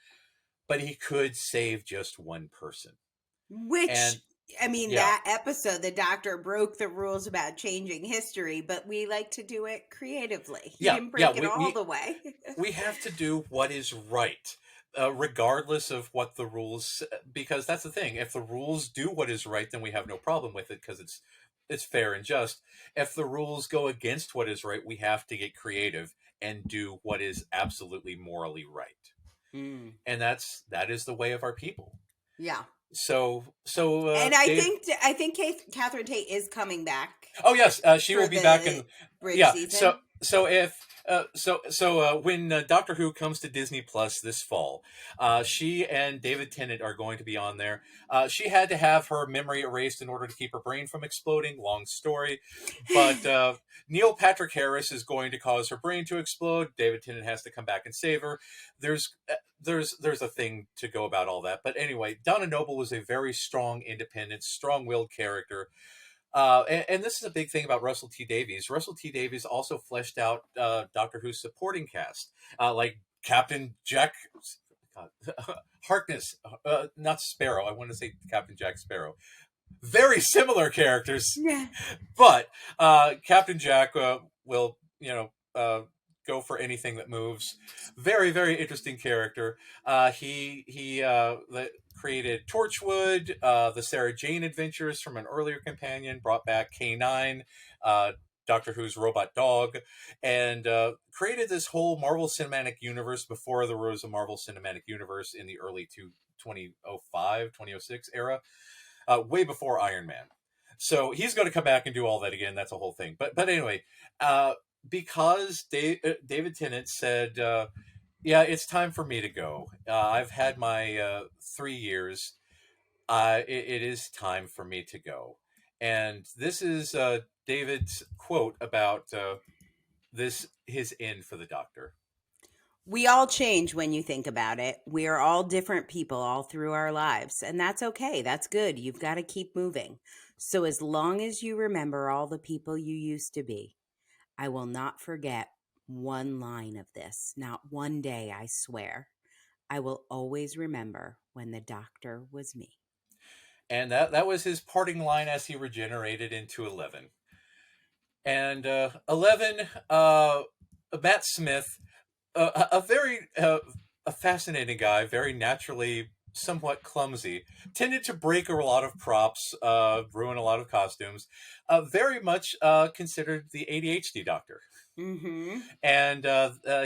but he could save just one person. Which I mean, Yeah, that episode, the doctor broke the rules about changing history, but we like to do it creatively. He yeah, didn't yeah. break it all the way. We have to do what is right, regardless of what the rules. Because that's the thing. If the rules do what is right, then we have no problem with it because it's fair and just. If the rules go against what is right, we have to get creative and do what is absolutely morally right. Mm. And that is the way of our people. Yeah. So And I Dave. think Catherine Tate is coming back Oh yes, she for will be back in. the bridge Yeah. So season. so if when Doctor Who comes to Disney Plus this fall, she and David Tennant are going to be on there. She had to have her memory erased in order to keep her brain from exploding. Long story, but Neil Patrick Harris is going to cause her brain to explode. David Tennant has to come back and save her. There's a thing to go about all that. But anyway, Donna Noble was a very strong, independent, strong-willed character. And this is a big thing about Russell T Davies. Russell T Davies also fleshed out Doctor Who's supporting cast, like Captain Jack God, Harkness, not Sparrow. I want to say Captain Jack Sparrow. Very similar characters, Yeah. but Captain Jack will, go for anything that moves. Very, very interesting character. He created Torchwood, the Sarah Jane Adventures from an earlier companion, brought back K9, Doctor Who's robot dog, and created this whole Marvel Cinematic Universe before there was a Marvel Cinematic Universe in the early 2005, 2006 era, way before Iron Man. So he's going to come back and do all that again. That's a whole thing. But anyway, because David Tennant said, "Yeah, it's time for me to go. I've had my 3 years. It is time for me to go." And this is David's quote about his end for the Doctor. We all change when you think about it. We are all different people all through our lives, and that's okay. That's good. You've got to keep moving. So, as long as you remember all the people you used to be, I will not forget one line of this. Not one day, I swear. I will always remember when the doctor was me. And that was his parting line as he regenerated into 11. And 11, Matt Smith, a very a fascinating guy, very naturally somewhat clumsy, tended to break a lot of props, ruin a lot of costumes, very much considered the ADHD doctor. Mm-hmm. And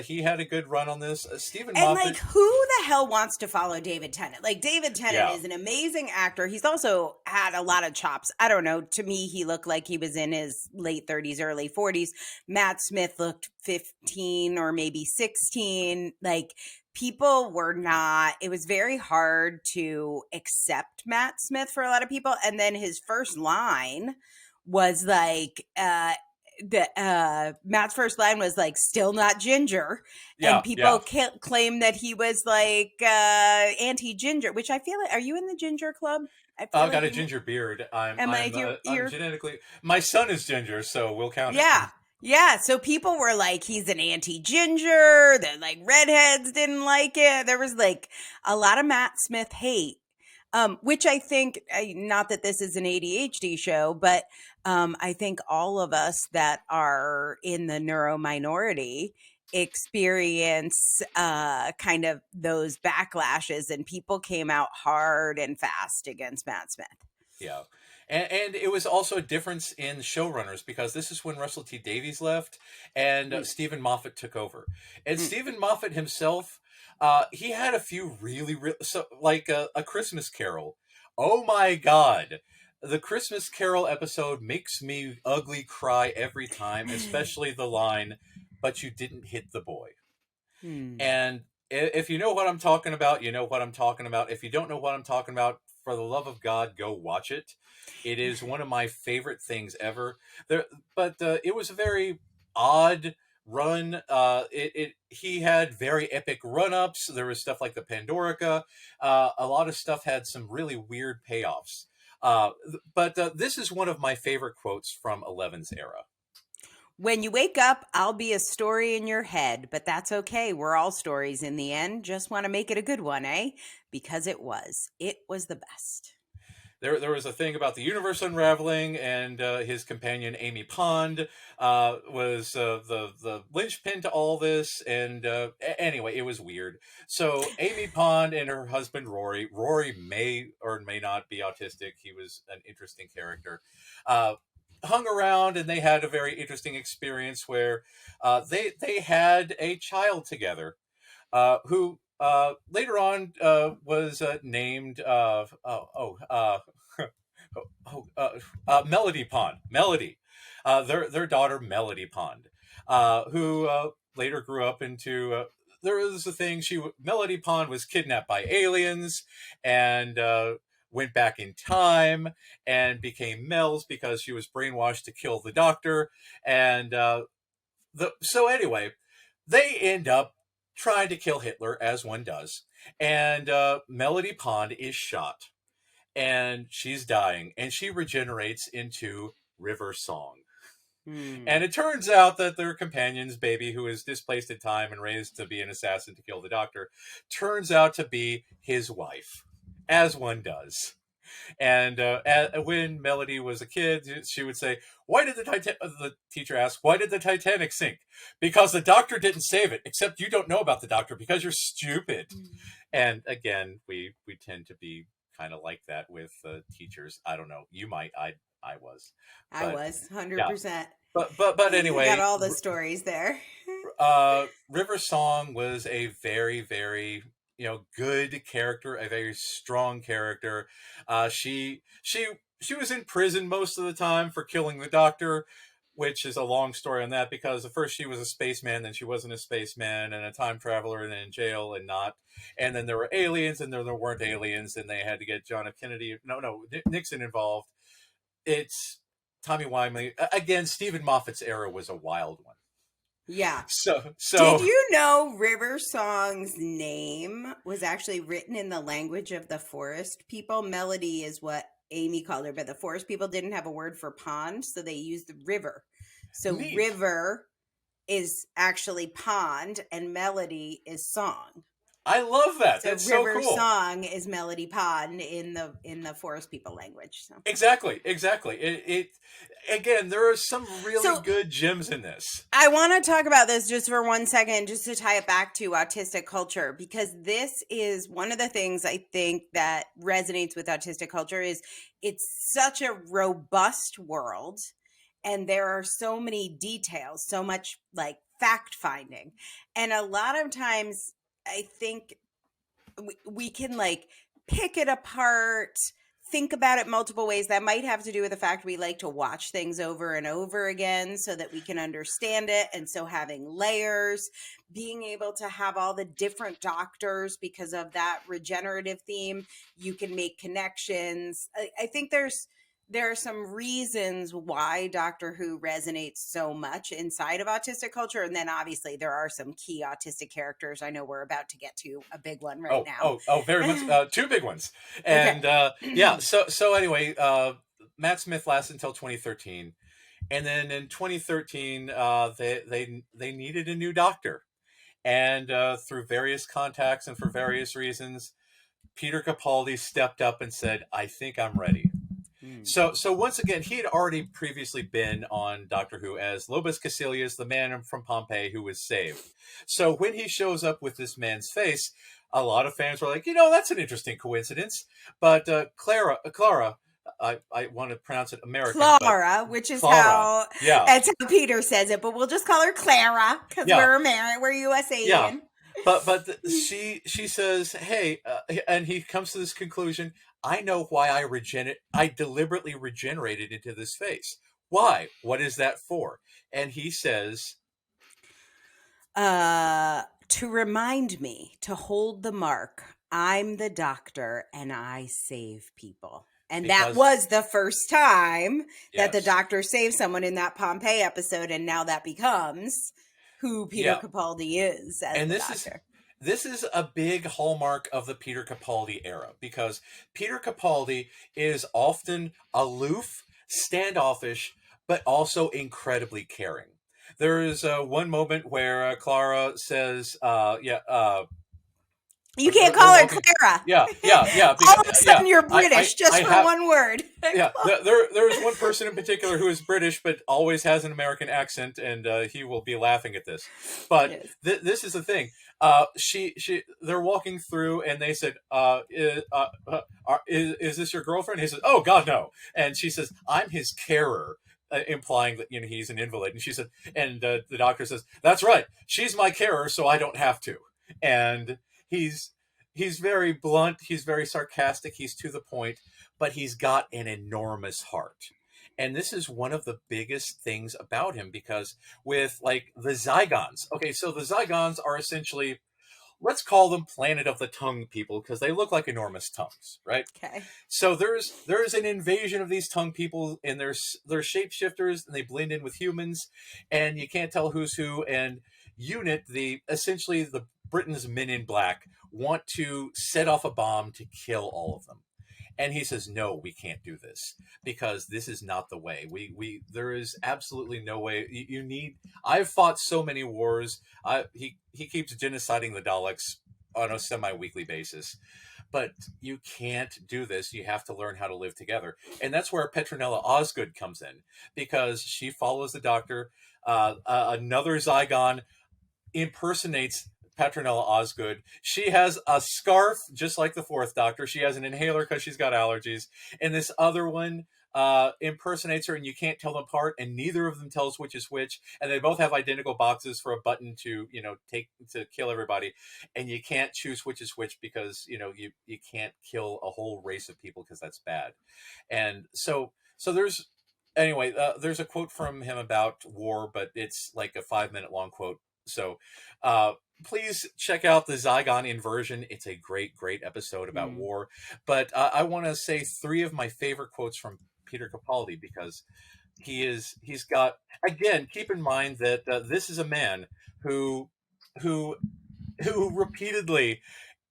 he had a good run on this. Stephen And Moffat. like, who the hell wants to follow David Tennant? Like, David Tennant Yeah. is an amazing actor. He's also had a lot of chops. I don't know. To me, he looked like he was in his late 30s, early 40s. Matt Smith looked 15 or maybe 16. Like, people were not, it was very hard to accept Matt Smith for a lot of people. And then his first line was like, Matt's first line was like, "Still not ginger," and people claim that he was like anti-ginger, which I feel like. Are you in the ginger club? I feel I've got a ginger beard. I'm genetically. My son is ginger, so we'll count it. Yeah. So people were like, he's an anti-ginger. The like redheads didn't like it. There was like a lot of Matt Smith hate. Which I think, not that this is an ADHD show, but I think all of us that are in the neuro minority experience kind of those backlashes, and people came out hard and fast against Matt Smith. Yeah. And it was also a difference in showrunners because this is when Russell T Davies left and Stephen Moffat took over. And Stephen Moffat himself, he had a few really like a Christmas Carol. Oh my God. The Christmas Carol episode makes me ugly cry every time, especially the line, "But you didn't hit the boy." And if you know what I'm talking about, you know what I'm talking about. If you don't know what I'm talking about, for the love of God, go watch it. It is one of my favorite things ever. But it was a very odd run. He had very epic run-ups. There was stuff like the Pandorica. A lot of stuff had some really weird payoffs. But this is one of my favorite quotes from Eleven's era. "When you wake up, I'll be a story in your head, but that's okay. We're all stories in the end. Just want to make it a good one, eh? Because it was. It was the best." there was a thing about the universe unraveling, and his companion Amy Pond was the linchpin to all this. And anyway, it was weird. So Amy Pond and her husband Rory may or may not be autistic. He was an interesting character. Uh, Hung around, and they had a very interesting experience where they had a child together, who later on was named Melody Pond. Melody, their daughter Melody Pond, who later grew up into. There was a thing. Melody Pond was kidnapped by aliens, and went back in time and became Mel's because she was brainwashed to kill the doctor. And so anyway, they end up trying to kill Hitler, as one does. And Melody Pond is shot, and she's dying, and she regenerates into River Song. And it turns out that their companion's baby, who is displaced in time and raised to be an assassin to kill the doctor, turns out to be his wife, as one does. And when Melody was a kid, she would say, "Why did the teacher asked, why did the Titanic sink? Because the doctor didn't save it. Except you don't know about the doctor because you're stupid." And again, we tend to be kind of like that with teachers. I don't know. You might. I was. I was 100%. Yeah. But anyway, got all the stories there. River Song was a very, very good character, a very strong character. She was in prison most of the time for killing the doctor, which is a long story on that, because at first she was a spaceman, then she wasn't a spaceman, and a time traveler, and then in jail and not. And then there were aliens, and then there weren't aliens, and they had to get John F. Kennedy, Nixon involved. It's Tommy Wiseau. Again, Stephen Moffat's era was a wild one. Yeah. So did you know River Song's name was actually written in the language of the forest people? Melody is what Amy called her, but the forest people didn't have a word for pond, so they used river. So neat. River is actually pond, and Melody is song. I love that. So That's River so cool. Song is Melody Pond in the forest people language. So. Exactly. It again, there are some really good gems in this. I want to talk about this just for 1 second, just to tie it back to autistic culture, because this is one of the things I think that resonates with autistic culture. Is it's such a robust world, and there are so many details, so much like fact finding, and a lot of times I think we can like pick it apart, think about it multiple ways. That might have to do with the fact we like to watch things over and over again so that we can understand it. And so having layers, being able to have all the different doctors because of that regenerative theme, you can make connections. I think there are some reasons why Doctor Who resonates so much inside of autistic culture. And then obviously there are some key autistic characters. I know we're about to get to a big one right now. Oh, very much. Two big ones. And yeah, so anyway, Matt Smith lasted until 2013. And then in 2013, they needed a new doctor. And through various contacts and for various reasons, Peter Capaldi stepped up and said, "I think I'm ready." So once again, he had already previously been on Doctor Who as Lobos Caecilius, the man from Pompeii who was saved. So when he shows up with this man's face, a lot of fans were like, that's an interesting coincidence. But Clara, I want to pronounce it American. Clara, which is Clara. That's how Peter says it, but we'll just call her Clara because we're American, we're USAian. Yeah. But she says, hey, and he comes to this conclusion, I know why I deliberately regenerated into this face. Why? What is that for? And he says, to remind me to hold the mark. I'm the doctor and I save people. And that was the first time that the doctor saved someone in that Pompeii episode. And now that becomes who Peter Capaldi is as the doctor. This is a big hallmark of the Peter Capaldi era, because Peter Capaldi is often aloof, standoffish, but also incredibly caring. There is one moment where Clara says, You can't call her Clara. Yeah. All of a sudden, you're British just for one word. Yeah, there's one person in particular who is British but always has an American accent, and he will be laughing at this. But yes. This is the thing. They're walking through, and they said, "Is this your girlfriend?" He says, "Oh God, no." And she says, "I'm his carer." Implying that he's an invalid, and she said, and the doctor says, "That's right, she's my carer, so I don't have to." And he's very blunt, he's very sarcastic, he's to the point, but he's got an enormous heart. And this is one of the biggest things about him, because with like the Zygons, okay, so the Zygons are essentially, let's call them Planet of the Tongue people, because they look like enormous tongues, right? Okay. So there's an invasion of these tongue people, and they're shapeshifters, and they blend in with humans, and you can't tell who's who. And Unit, essentially the Britain's Men in Black, want to set off a bomb to kill all of them. And he says, "No, we can't do this, because this is not the way. There is absolutely no way. You need. I've fought so many wars. He keeps genociding the Daleks on a semi-weekly basis, but you can't do this. You have to learn how to live together." And that's where Petronella Osgood comes in, because she follows the Doctor. Another Zygon impersonates Petronella Osgood. She has a scarf just like the fourth Doctor. She has an inhaler because she's got allergies. And this other one impersonates her, and you can't tell them apart, and neither of them tells which is which. And they both have identical boxes for a button to take to kill everybody, and you can't choose which is which, because you can't kill a whole race of people, because that's bad. And so there's a quote from him about war, but it's like a 5-minute long quote. So please check out the Zygon Inversion. It's a great episode about war. But I want to say 3 of my favorite quotes from Peter Capaldi, because he's got, again, keep in mind that this is a man who repeatedly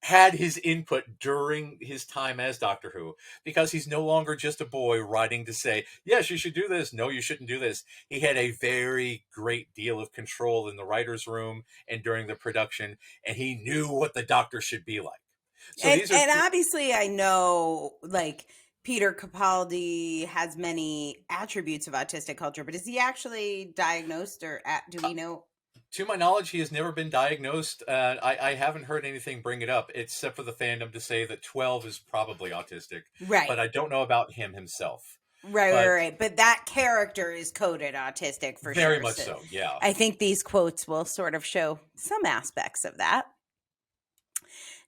had his input during his time as Doctor Who, because he's no longer just a boy writing to say, yes, you should do this, no, you shouldn't do this. He had a very great deal of control in the writer's room and during the production, and he knew what the Doctor should be like. So and obviously I know, like, Peter Capaldi has many attributes of autistic culture, but is he actually diagnosed, or do we know? To my knowledge, he has never been diagnosed. I haven't heard anything bring it up, except for the fandom to say that 12 is probably autistic. Right. But I don't know about him himself. Right. But that character is coded autistic for sure. Very much so, yeah. I think these quotes will sort of show some aspects of that.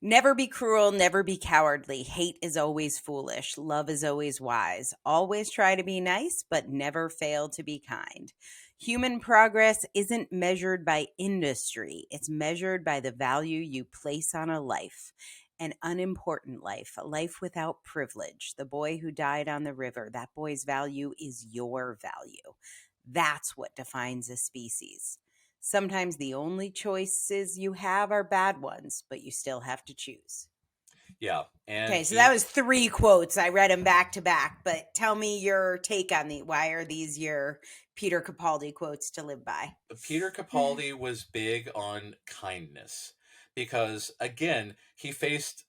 Never be cruel, never be cowardly. Hate is always foolish. Love is always wise. Always try to be nice, but never fail to be kind. Human progress isn't measured by industry. It's measured by the value you place on a life. An unimportant life, a life without privilege. The boy who died on the river, that boy's value is your value. That's what defines a species. Sometimes the only choices you have are bad ones, but you still have to choose. Yeah. Okay, so that was 3 quotes. I read them back to back, but tell me your take on why are these your Peter Capaldi quotes to live by? Peter Capaldi was big on kindness, because, again, he faced,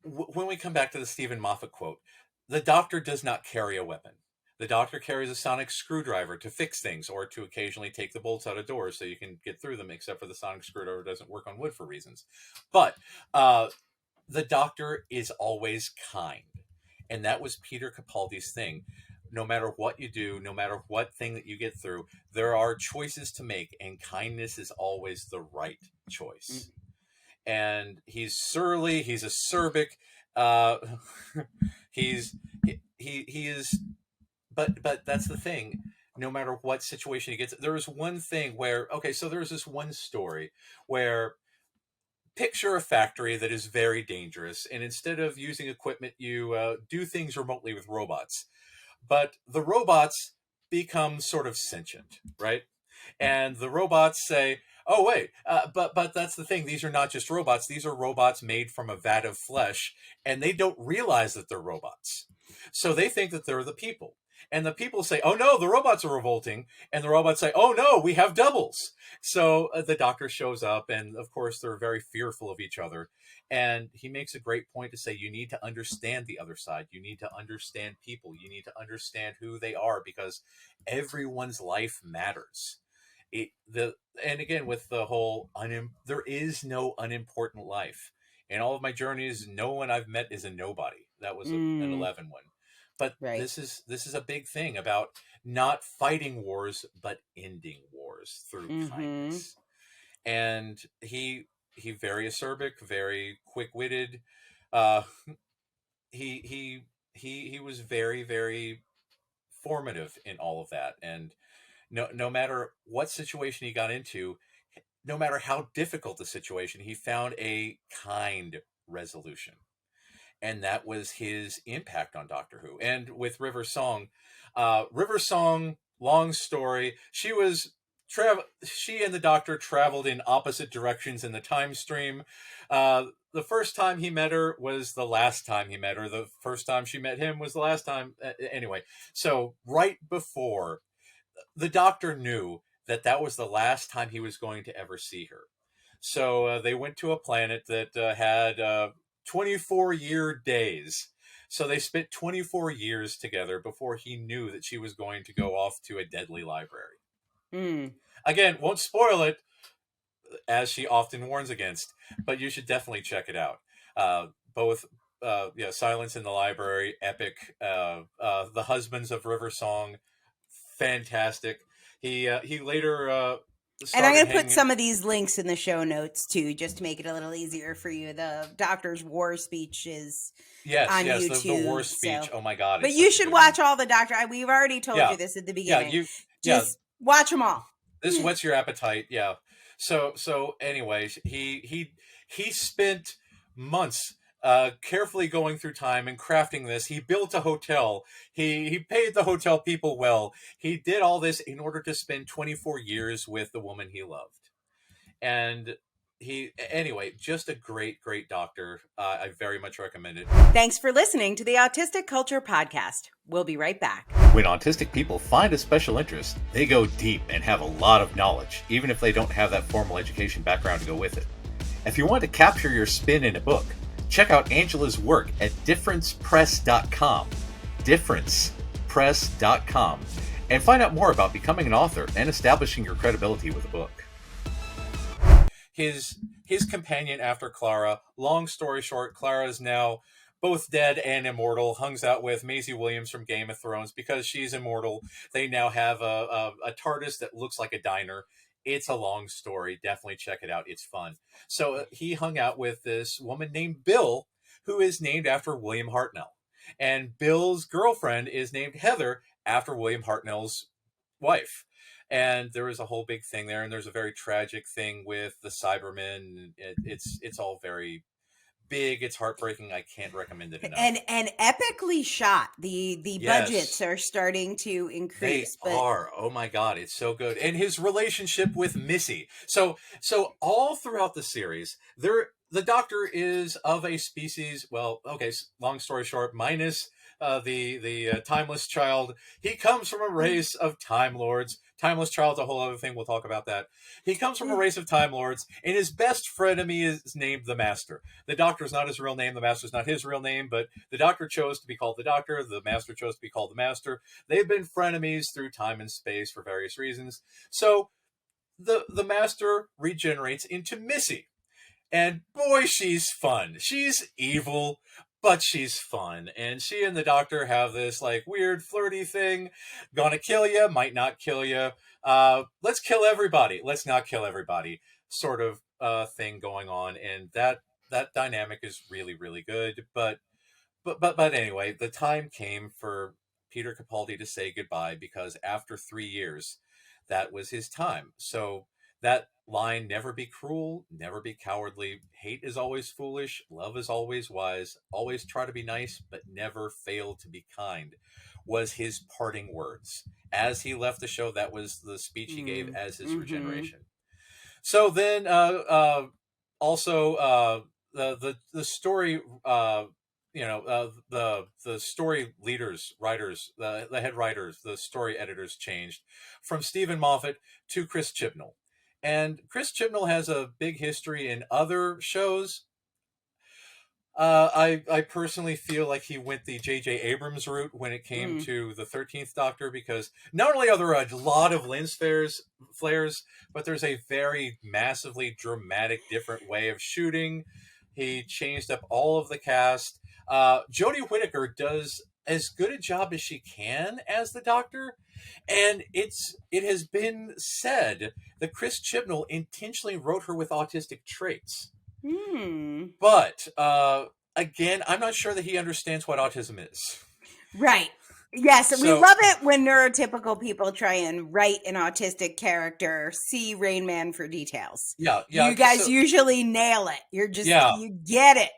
when we come back to the Stephen Moffat quote, the Doctor does not carry a weapon. The Doctor carries a sonic screwdriver to fix things, or to occasionally take the bolts out of doors so you can get through them, except for the sonic screwdriver doesn't work on wood for reasons. But the Doctor is always kind. And that was Peter Capaldi's thing. No matter what you do, no matter what thing that you get through, there are choices to make, and kindness is always the right choice. And he's surly, he's acerbic, he is... But that's the thing. No matter what situation he gets, there was one thing where, so there's this one story where, picture a factory that is very dangerous, and instead of using equipment, you do things remotely with robots. But the robots become sort of sentient, right? And the robots say, oh, wait, but that's the thing. These are not just robots. These are robots made from a vat of flesh, and they don't realize that they're robots. So they think that they're the people. And the people say, oh no, the robots are revolting. And the robots say, oh no, we have doubles. So the doctor shows up, and of course they're very fearful of each other. And he makes a great point to say, you need to understand the other side. You need to understand people. You need to understand who they are, because everyone's life matters. And again, with the whole there is no unimportant life. In all of my journeys, no one I've met is a nobody. That was an 11 one. But Right. this is a big thing about not fighting wars, but ending wars through kindness. And he very acerbic, very quick-witted. Uh, he was very, very formative in all of that. And no matter what situation he got into, no matter how difficult the situation, he found a kind resolution. And that was his impact on Doctor Who. And with River Song, long story, she and the Doctor traveled in opposite directions in the time stream. The first time he met her was the last time he met her. The first time she met him was the last time. Anyway, so right before, the Doctor knew that was the last time he was going to ever see her. So they went to a planet that had 24-year days. So they spent 24 years together before he knew that she was going to go off to a deadly library. Again, won't spoil it, as she often warns against, but you should definitely check it out. Both Silence in the Library, epic. The Husbands of River Song, fantastic. He later And I'm going to hanging... put some of these links in the show notes too, just to make it a little easier for you. The Doctor's war speech is on YouTube. The war speech. Oh my God! But you should watch all the Doctor. We've already told you this at the beginning. Just watch them all. This whets your appetite. Yeah. So anyways, he spent months carefully going through time and crafting this. He built a hotel. He paid the hotel people well. He did all this in order to spend 24 years with the woman he loved. And anyway, just a great doctor. I very much recommend it. Thanks for listening to the Autistic Culture Podcast. We'll be right back. When autistic people find a special interest, they go deep and have a lot of knowledge, even if they don't have that formal education background to go with it. If you want to capture your spin in a book, check out Angela's work at differencepress.com, differencepress.com, and find out more about becoming an author and establishing your credibility with a book. His companion after Clara, long story short, Clara is now both dead and immortal, hangs out with Maisie Williams from Game of Thrones. Because she's immortal, they now have a TARDIS that looks like a diner. It's a long story. Definitely check it out. It's fun. So he hung out with this woman named Bill, who is named after William Hartnell. And Bill's girlfriend is named Heather, after William Hartnell's wife. And there was a whole big thing there. And there's a very tragic thing with the Cybermen. It's all very big. It's heartbreaking. I can't recommend it enough. And epically shot. The budgets are starting to increase. They are. Oh my God, it's so good. And his relationship with Missy. So all throughout the series, the Doctor is of a species. Well, okay. Long story short, minus the Timeless Child. He comes from a race of Time Lords. Timeless Child's a whole other thing. We'll talk about that. He comes from a race of Time Lords, and his best frenemy is named the Master. The Doctor's not his real name. The Master's not his real name, but the Doctor chose to be called the Doctor. The Master chose to be called the Master. They've been frenemies through time and space for various reasons. So the Master regenerates into Missy. And boy, she's fun. She's evil, but she's fun. And she and the Doctor have this like weird flirty thing. Gonna kill you, might not kill you. Let's kill everybody. Let's not kill everybody. Sort of thing going on. And that dynamic is really, really good. But anyway, the time came for Peter Capaldi to say goodbye, because after 3 years, that was his time. So that line, never be cruel, never be cowardly, hate is always foolish, love is always wise, always try to be nice, but never fail to be kind, was his parting words. As he left the show, that was the speech he gave as his regeneration. So then also the story the story leaders, writers, the head writers, the story editors changed from Stephen Moffat to Chris Chibnall. And Chris Chibnall has a big history in other shows. I personally feel like he went the J.J. Abrams route when it came to the 13th Doctor, because not only are there a lot of lens flares, but there's a very massively dramatic different way of shooting. He changed up all of the cast. Jodie Whittaker does as good a job as she can as the Doctor, and it has been said that Chris Chibnall intentionally wrote her with autistic traits. But again, I'm not sure that he understands what autism is. Right. Yes, we love it when neurotypical people try and write an autistic character. See Rain Man for details. Yeah. You guys usually nail it. You're just you get it.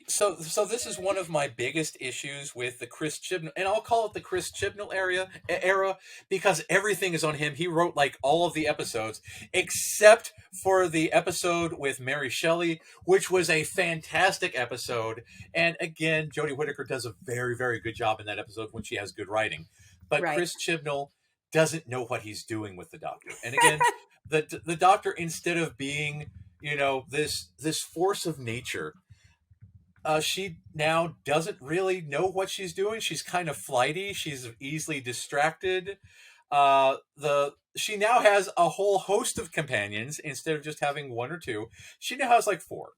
So this is one of my biggest issues with the Chris Chibnall, and I'll call it the Chris Chibnall era, because everything is on him. He wrote like all of the episodes except for the episode with Mary Shelley, which was a fantastic episode. And again, Jodie Whittaker does a very, very good job in that episode when she has good writing. But Chris Chibnall doesn't know what he's doing with the Doctor. And again, the Doctor, instead of being, this force of nature, she now doesn't really know what she's doing. She's kind of flighty. She's easily distracted. She now has a whole host of companions instead of just having one or two. She now has like 4.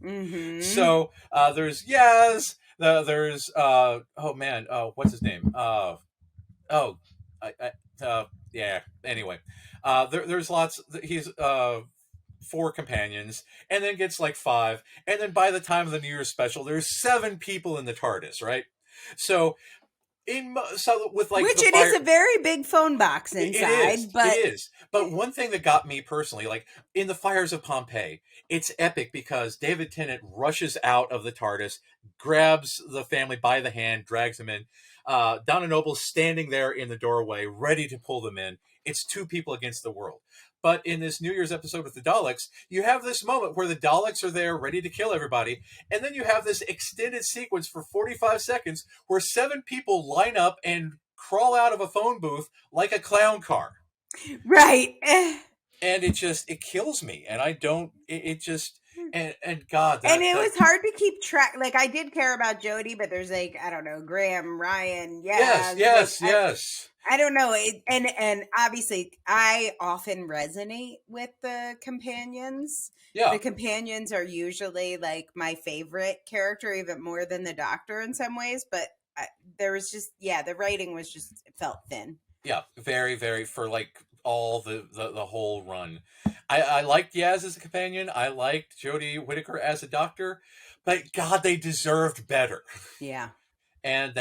Mm-hmm. So there's Yaz. There's what's his name? Yeah. Anyway, there's lots. He's 4 companions, and then gets like 5, and then by the time of the New Year's special, there's 7 people in the TARDIS, right? So with like, which it is a very big phone box inside. It is. But one thing that got me personally, like in the Fires of Pompeii, it's epic because David Tennant rushes out of the TARDIS, grabs the family by the hand, drags them in. Donna Noble's standing there in the doorway, ready to pull them in. It's 2 people against the world. But in this New Year's episode with the Daleks, you have this moment where the Daleks are there ready to kill everybody. And then you have this extended sequence for 45 seconds where 7 people line up and crawl out of a phone booth like a clown car. Right. And it kills me. And I don't, and God. It was hard to keep track. Like, I did care about Jodie, but there's like, I don't know, Graham, Ryan. Yes. I don't know. And obviously, I often resonate with the companions. Yeah. The companions are usually like my favorite character, even more than the Doctor in some ways. But there was just, the writing was just, it felt thin. Yeah, very, very, for like all the whole run. I liked Yaz as a companion. I liked Jodie Whittaker as a Doctor. But God, they deserved better. Yeah. And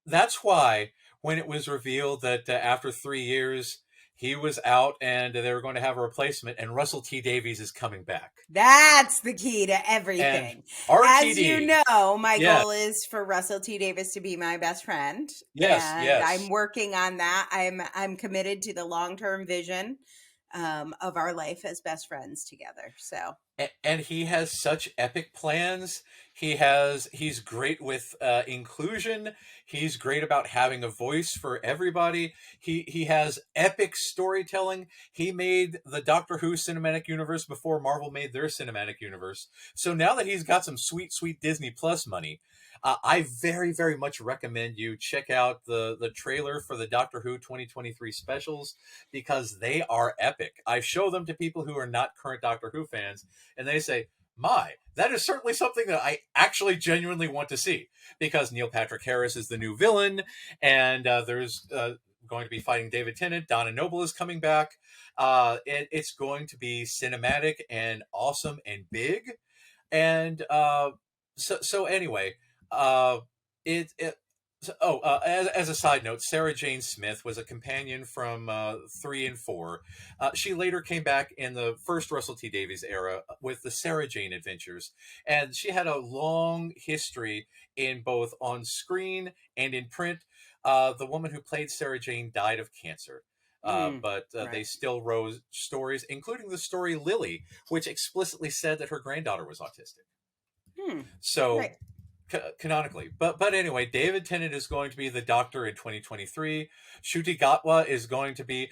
that's why when it was revealed that after 3 years he was out and they were going to have a replacement, and Russell T Davies is coming back. That's the key to everything. As you know, my goal is for Russell T Davies to be my best friend. Yes. I'm working on that. I'm committed to the long-term vision of our life as best friends together. So, and he has such epic plans. He's great with inclusion. He's great about having a voice for everybody. He has epic storytelling. He made the Doctor Who cinematic universe before Marvel made their cinematic universe. So now that he's got some sweet Disney Plus money, I very, very much recommend you check out the trailer for the Doctor Who 2023 specials, because they are epic. I show them to people who are not current Doctor Who fans, and they say, my, that is certainly something that I actually genuinely want to see, because Neil Patrick Harris is the new villain, and there's going to be fighting David Tennant. Donna Noble is coming back. It's going to be cinematic and awesome and big. And so anyway, as a side note, Sarah Jane Smith was a companion from 3 and 4. She later came back in the first Russell T Davies era with the Sarah Jane Adventures, and she had a long history in both on screen and in print. The woman who played Sarah Jane died of cancer. But they still wrote stories, including the story Lily, which explicitly said that her granddaughter was autistic. So, canonically. But anyway, David Tennant is going to be the Doctor in 2023. Ncuti Gatwa is going to be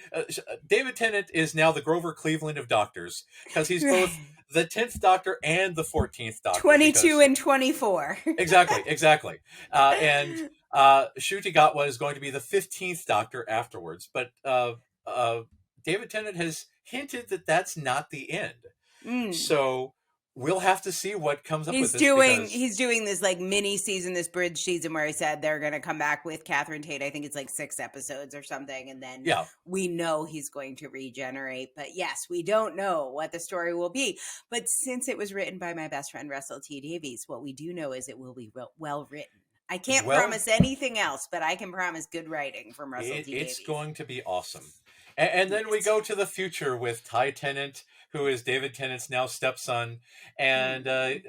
David Tennant is now the Grover Cleveland of doctors, because he's both Right. the 10th Doctor and the 14th Doctor. 22 and 24. Exactly. And Ncuti Gatwa is going to be the 15th Doctor afterwards. But David Tennant has hinted that that's not the end. So we'll have to see what comes up with this. He's doing this like mini season, this bridge season where he said they're going to come back with Catherine Tate. I think it's like 6 episodes or something. And then we know he's going to regenerate. But yes, we don't know what the story will be. But since it was written by my best friend, Russell T. Davies, what we do know is it will be well written. I can't promise anything else, but I can promise good writing from Russell T. Davies. It's going to be awesome. And then we go to the future with Ty Tennant, who is David Tennant's now stepson, and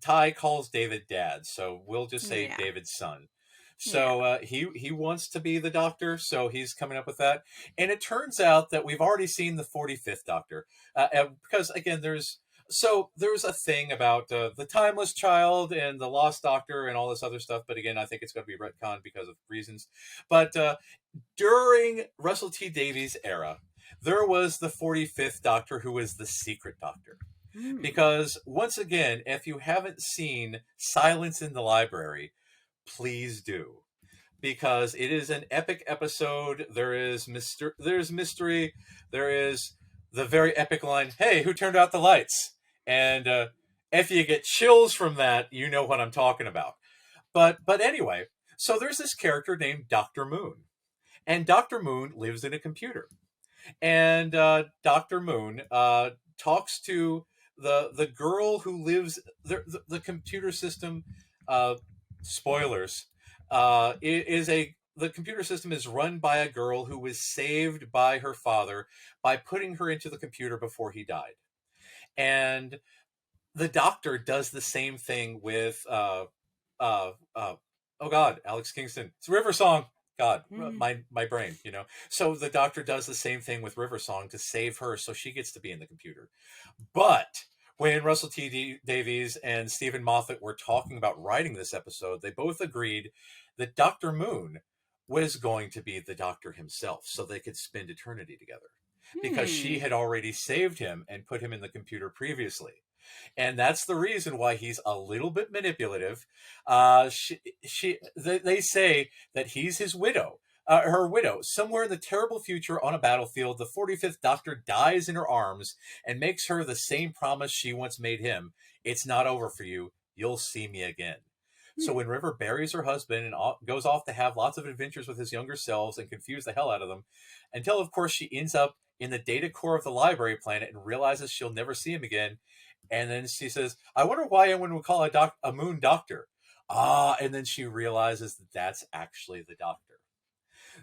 Ty calls David Dad, so we'll just say David's son. So he wants to be the Doctor, so he's coming up with that. And it turns out that we've already seen the 45th Doctor, because again, there's a thing about the Timeless Child and the Lost Doctor and all this other stuff, but again, I think it's going to be retconned because of reasons. But during Russell T. Davies' era, there was the 45th Doctor, who was the secret Doctor. Because once again, if you haven't seen Silence in the Library, please do. Because it is an epic episode. There's mystery. There is the very epic line, "Hey, who turned out the lights?" And if you get chills from that, you know what I'm talking about. But anyway, so there's this character named Dr. Moon. And Dr. Moon lives in a computer. And Dr. Moon talks to the girl who lives the computer system. Spoilers. The computer system is run by a girl who was saved by her father by putting her into the computer before he died. And the Doctor does the same thing with oh God, Alex Kingston. It's River Song. God, my brain, you know. So the Doctor does the same thing with River Song to save her, so she gets to be in the computer. But when Russell T. Davies and Stephen Moffat were talking about writing this episode, they both agreed that Dr. Moon was going to be the Doctor himself, so they could spend eternity together. Because she had already saved him and put him in the computer previously. And that's the reason why he's a little bit manipulative. They say that he's his widow, her widow. Somewhere in the terrible future on a battlefield, the 45th Doctor dies in her arms and makes her the same promise she once made him. "It's not over for you. You'll see me again." So when River buries her husband and goes off to have lots of adventures with his younger selves and confuse the hell out of them, until, of course, she ends up in the data core of the library planet and realizes she'll never see him again. And then she says, "I wonder why anyone would call a moon doctor." And then she realizes that that's actually the Doctor.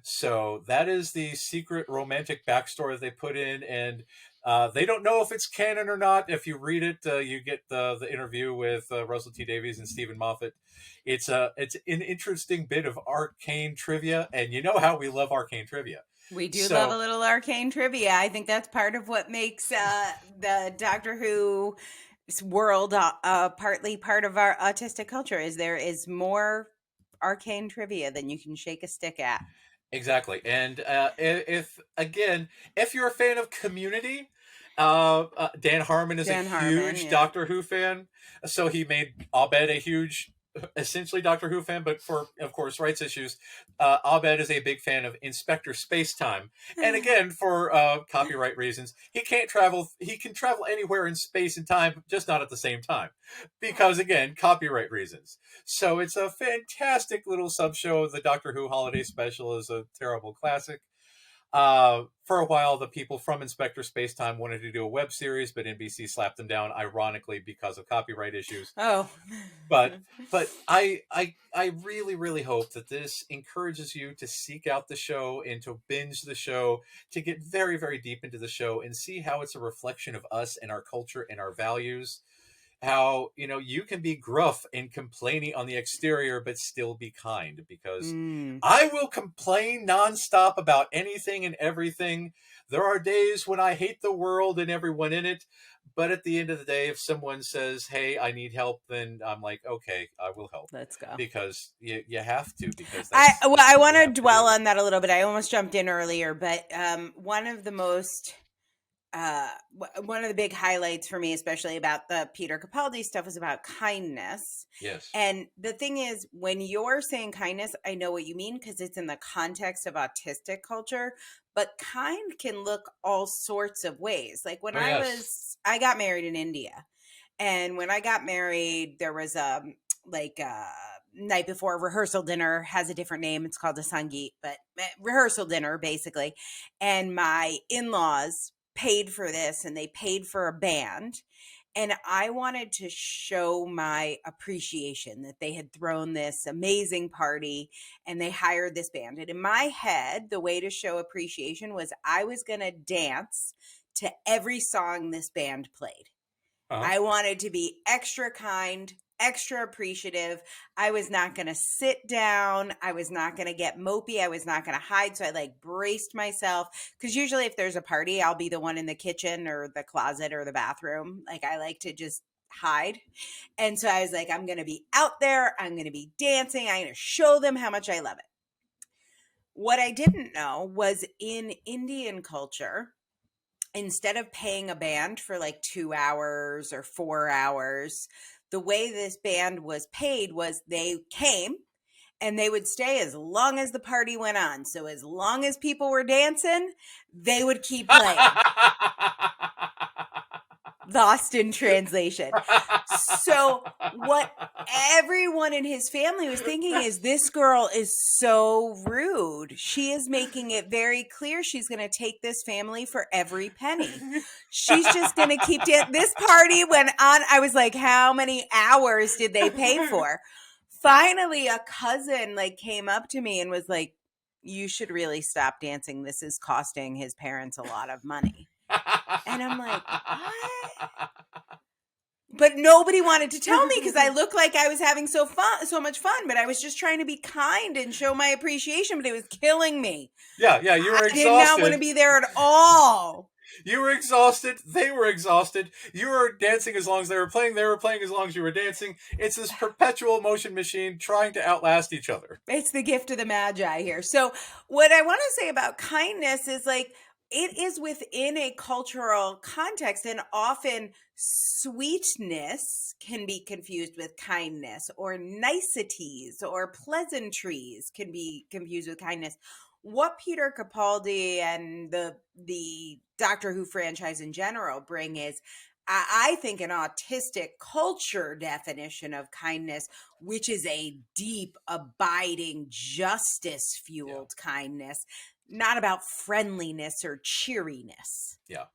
So that is the secret romantic backstory they put in. And they don't know if it's canon or not. If you read it, you get the interview with Russell T. Davies and Stephen Moffat. It's an interesting bit of arcane trivia. And you know how we love arcane trivia. We do love a little arcane trivia. I think that's part of what makes the Doctor Who world partly part of our autistic culture. Is there is more arcane trivia than you can shake a stick at. Exactly. And if you're a fan of Community, Dan Harmon is a huge Doctor Who fan. So he made Abed a huge, essentially Doctor Who fan, but for, of course, rights issues. Abed is a big fan of Inspector Spacetime. And again, for copyright reasons, he can travel anywhere in space and time, just not at the same time. Because, again, copyright reasons. So it's a fantastic little sub-show. The Doctor Who Holiday Special is a terrible classic. For a while, the people from Inspector Spacetime wanted to do a web series, but NBC slapped them down, ironically, because of copyright issues. Oh, but I really, really hope that this encourages you to seek out the show and to binge the show, to get very, very deep into the show and see how it's a reflection of us and our culture and our values. how, you can be gruff and complaining on the exterior, but still be kind, because I will complain nonstop about anything and everything. There are days when I hate the world and everyone in it. But at the end of the day, if someone says, "Hey, I need help," then I'm like, "Okay, I will help." Let's go. Because you have to, because I that's what want you to have to dwell do. on that a little bit. I almost jumped in earlier, but one of the most one of the big highlights for me, especially about the Peter Capaldi stuff, was about kindness. Yes. And the thing is, when you're saying kindness, I know what you mean, because it's in the context of autistic culture, but kind can look all sorts of ways. Like when Oh, yes. I got married in India, and when I got married, there was like a night before rehearsal dinner, has a different name. It's called a sangeet, but rehearsal dinner basically. And my in-laws paid for this, and they paid for a band. And I wanted to show my appreciation that they had thrown this amazing party and they hired this band. And in my head, the way to show appreciation was I was going to dance to every song this band played. Uh-huh. I wanted to be extra kind, extra appreciative. I was not going to sit down. I was not going to get mopey. I was not going to hide. So I like braced myself, because usually if there's a party, I'll be the one in the kitchen or the closet or the bathroom. Like I like to just hide. And so I was like, I'm going to be out there. I'm going to be dancing. I'm going to show them how much I love it. What I didn't know was in Indian culture, instead of paying a band for like 2 hours or 4 hours, the way this band was paid was they came and they would stay as long as the party went on. So as long as people were dancing, they would keep playing. Lost in translation. So what everyone in his family was thinking is, this girl is so rude. She is making it very clear she's going to take this family for every penny. She's just going to keep this party went on. I was like, how many hours did they pay for? Finally, a cousin like came up to me and was like, you should really stop dancing. This is costing his parents a lot of money. And I'm like, what? But nobody wanted to tell me because I looked like I was having so much fun. But I was just trying to be kind and show my appreciation. But it was killing me. Yeah, you were I exhausted. did not want to be there at all. You were exhausted. They were exhausted. You were dancing as long as they were playing. They were playing as long as you were dancing. It's this perpetual motion machine trying to outlast each other. It's the gift of the magi here. So what I want to say about kindness is like, it is within a cultural context, and often sweetness can be confused with kindness, or niceties or pleasantries can be confused with kindness. What Peter Capaldi and the Doctor Who franchise in general bring is, I think, an autistic culture definition of kindness, which is a deep, abiding, justice-fueled kindness, not about friendliness or cheeriness. Yeah.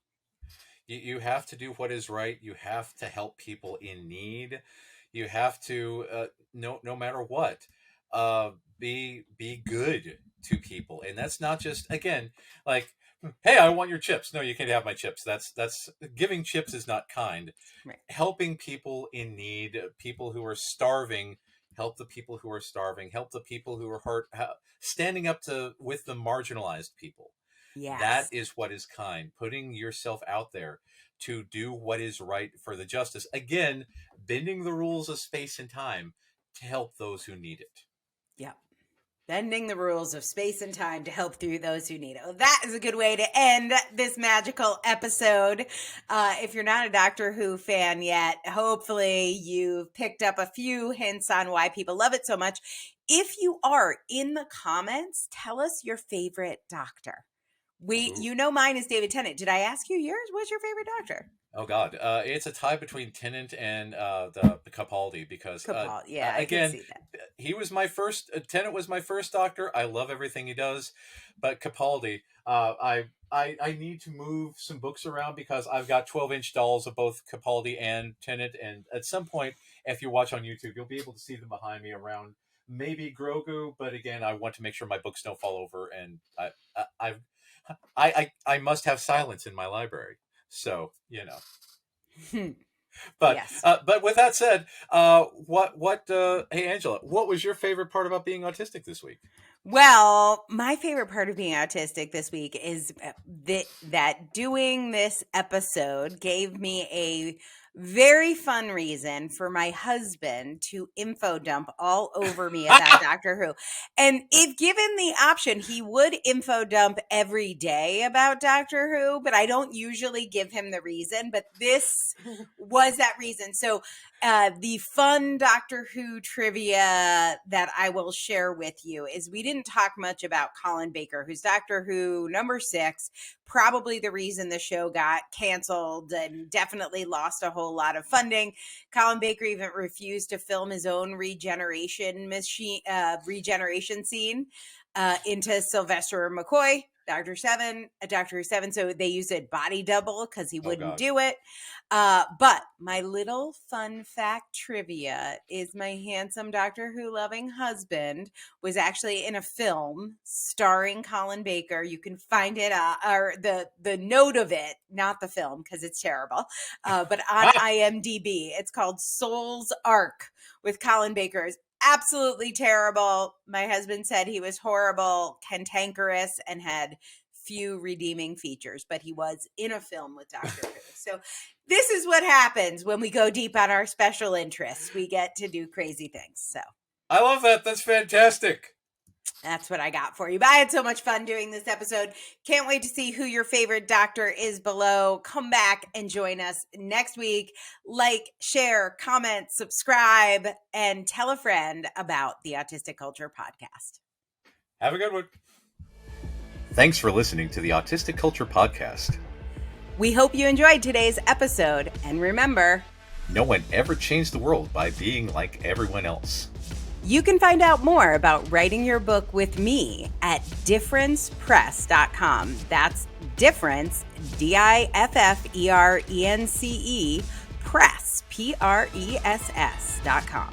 You have to do what is right. You have to help people in need. You have to, no matter what, be good to people. And that's not just, again, like, hey, I want your chips. No, you can't have my chips. That's giving chips is not kind. Right. Helping people in need, people who are starving, help the people who are starving, help the people who are hurt, standing up with the marginalized people. Yes. That is what is kind. Putting yourself out there to do what is right for the justice. Again, bending the rules of space and time to help those who need it. Yep. Bending the rules of space and time to help through those who need it. Well, that is a good way to end this magical episode. If you're not a Doctor Who fan yet, hopefully you've picked up a few hints on why people love it so much. If you are, in the comments, tell us your favorite Doctor. Mine is David Tennant. Did I ask you yours? What's your favorite Doctor? Oh God, it's a tie between Tennant and the Capaldi, because I again, can see that. he was my first. Tennant was my first Doctor. I love everything he does, but Capaldi, I need to move some books around because I've got 12-inch dolls of both Capaldi and Tennant, and at some point, if you watch on YouTube, you'll be able to see them behind me around maybe Grogu. But again, I want to make sure my books don't fall over, and I must have silence in my library. So, But Yes. but with that said, hey Angela, what was your favorite part about being autistic this week? Well, my favorite part of being autistic this week is that doing this episode gave me a very fun reason for my husband to info dump all over me about Doctor Who. And if given the option, he would info dump every day about Doctor Who, but I don't usually give him the reason. But this was that reason. So the fun Doctor Who trivia that I will share with you is we didn't talk much about Colin Baker, who's Doctor Who number 6, probably the reason the show got canceled and definitely lost a whole lot of funding. Colin Baker even refused to film his own regeneration scene into Sylvester McCoy, Doctor Who 7. So they used a body double because he wouldn't do it. But my little fun fact trivia is my handsome Doctor Who loving husband was actually in a film starring Colin Baker. You can find it, or the note of it, not the film because it's terrible, but on IMDb. It's called Soul's Arc with Colin Baker. It's absolutely terrible. My husband said he was horrible, cantankerous, and had few redeeming features, but he was in a film with Doctor Who. So this is what happens when we go deep on our special interests. We get to do crazy things. So I love that. That's fantastic. That's what I got for you. But I had so much fun doing this episode. Can't wait to see who your favorite doctor is below. Come back and join us next week. Like, share, comment, subscribe, and tell a friend about the Autistic Culture Podcast. Have a good one. Thanks for listening to the Autistic Culture Podcast. We hope you enjoyed today's episode. And remember, no one ever changed the world by being like everyone else. You can find out more about writing your book with me at differencepress.com. That's difference, DIFFERENCE, press, PRESS.com.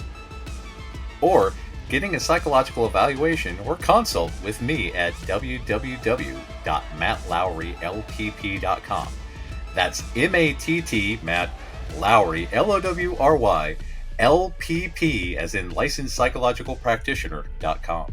Or getting a psychological evaluation or consult with me at www.mattlowrylpp.com. That's MATT, Matt Lowry, LOWRY, LPP, as in licensed psychological practitioner.com.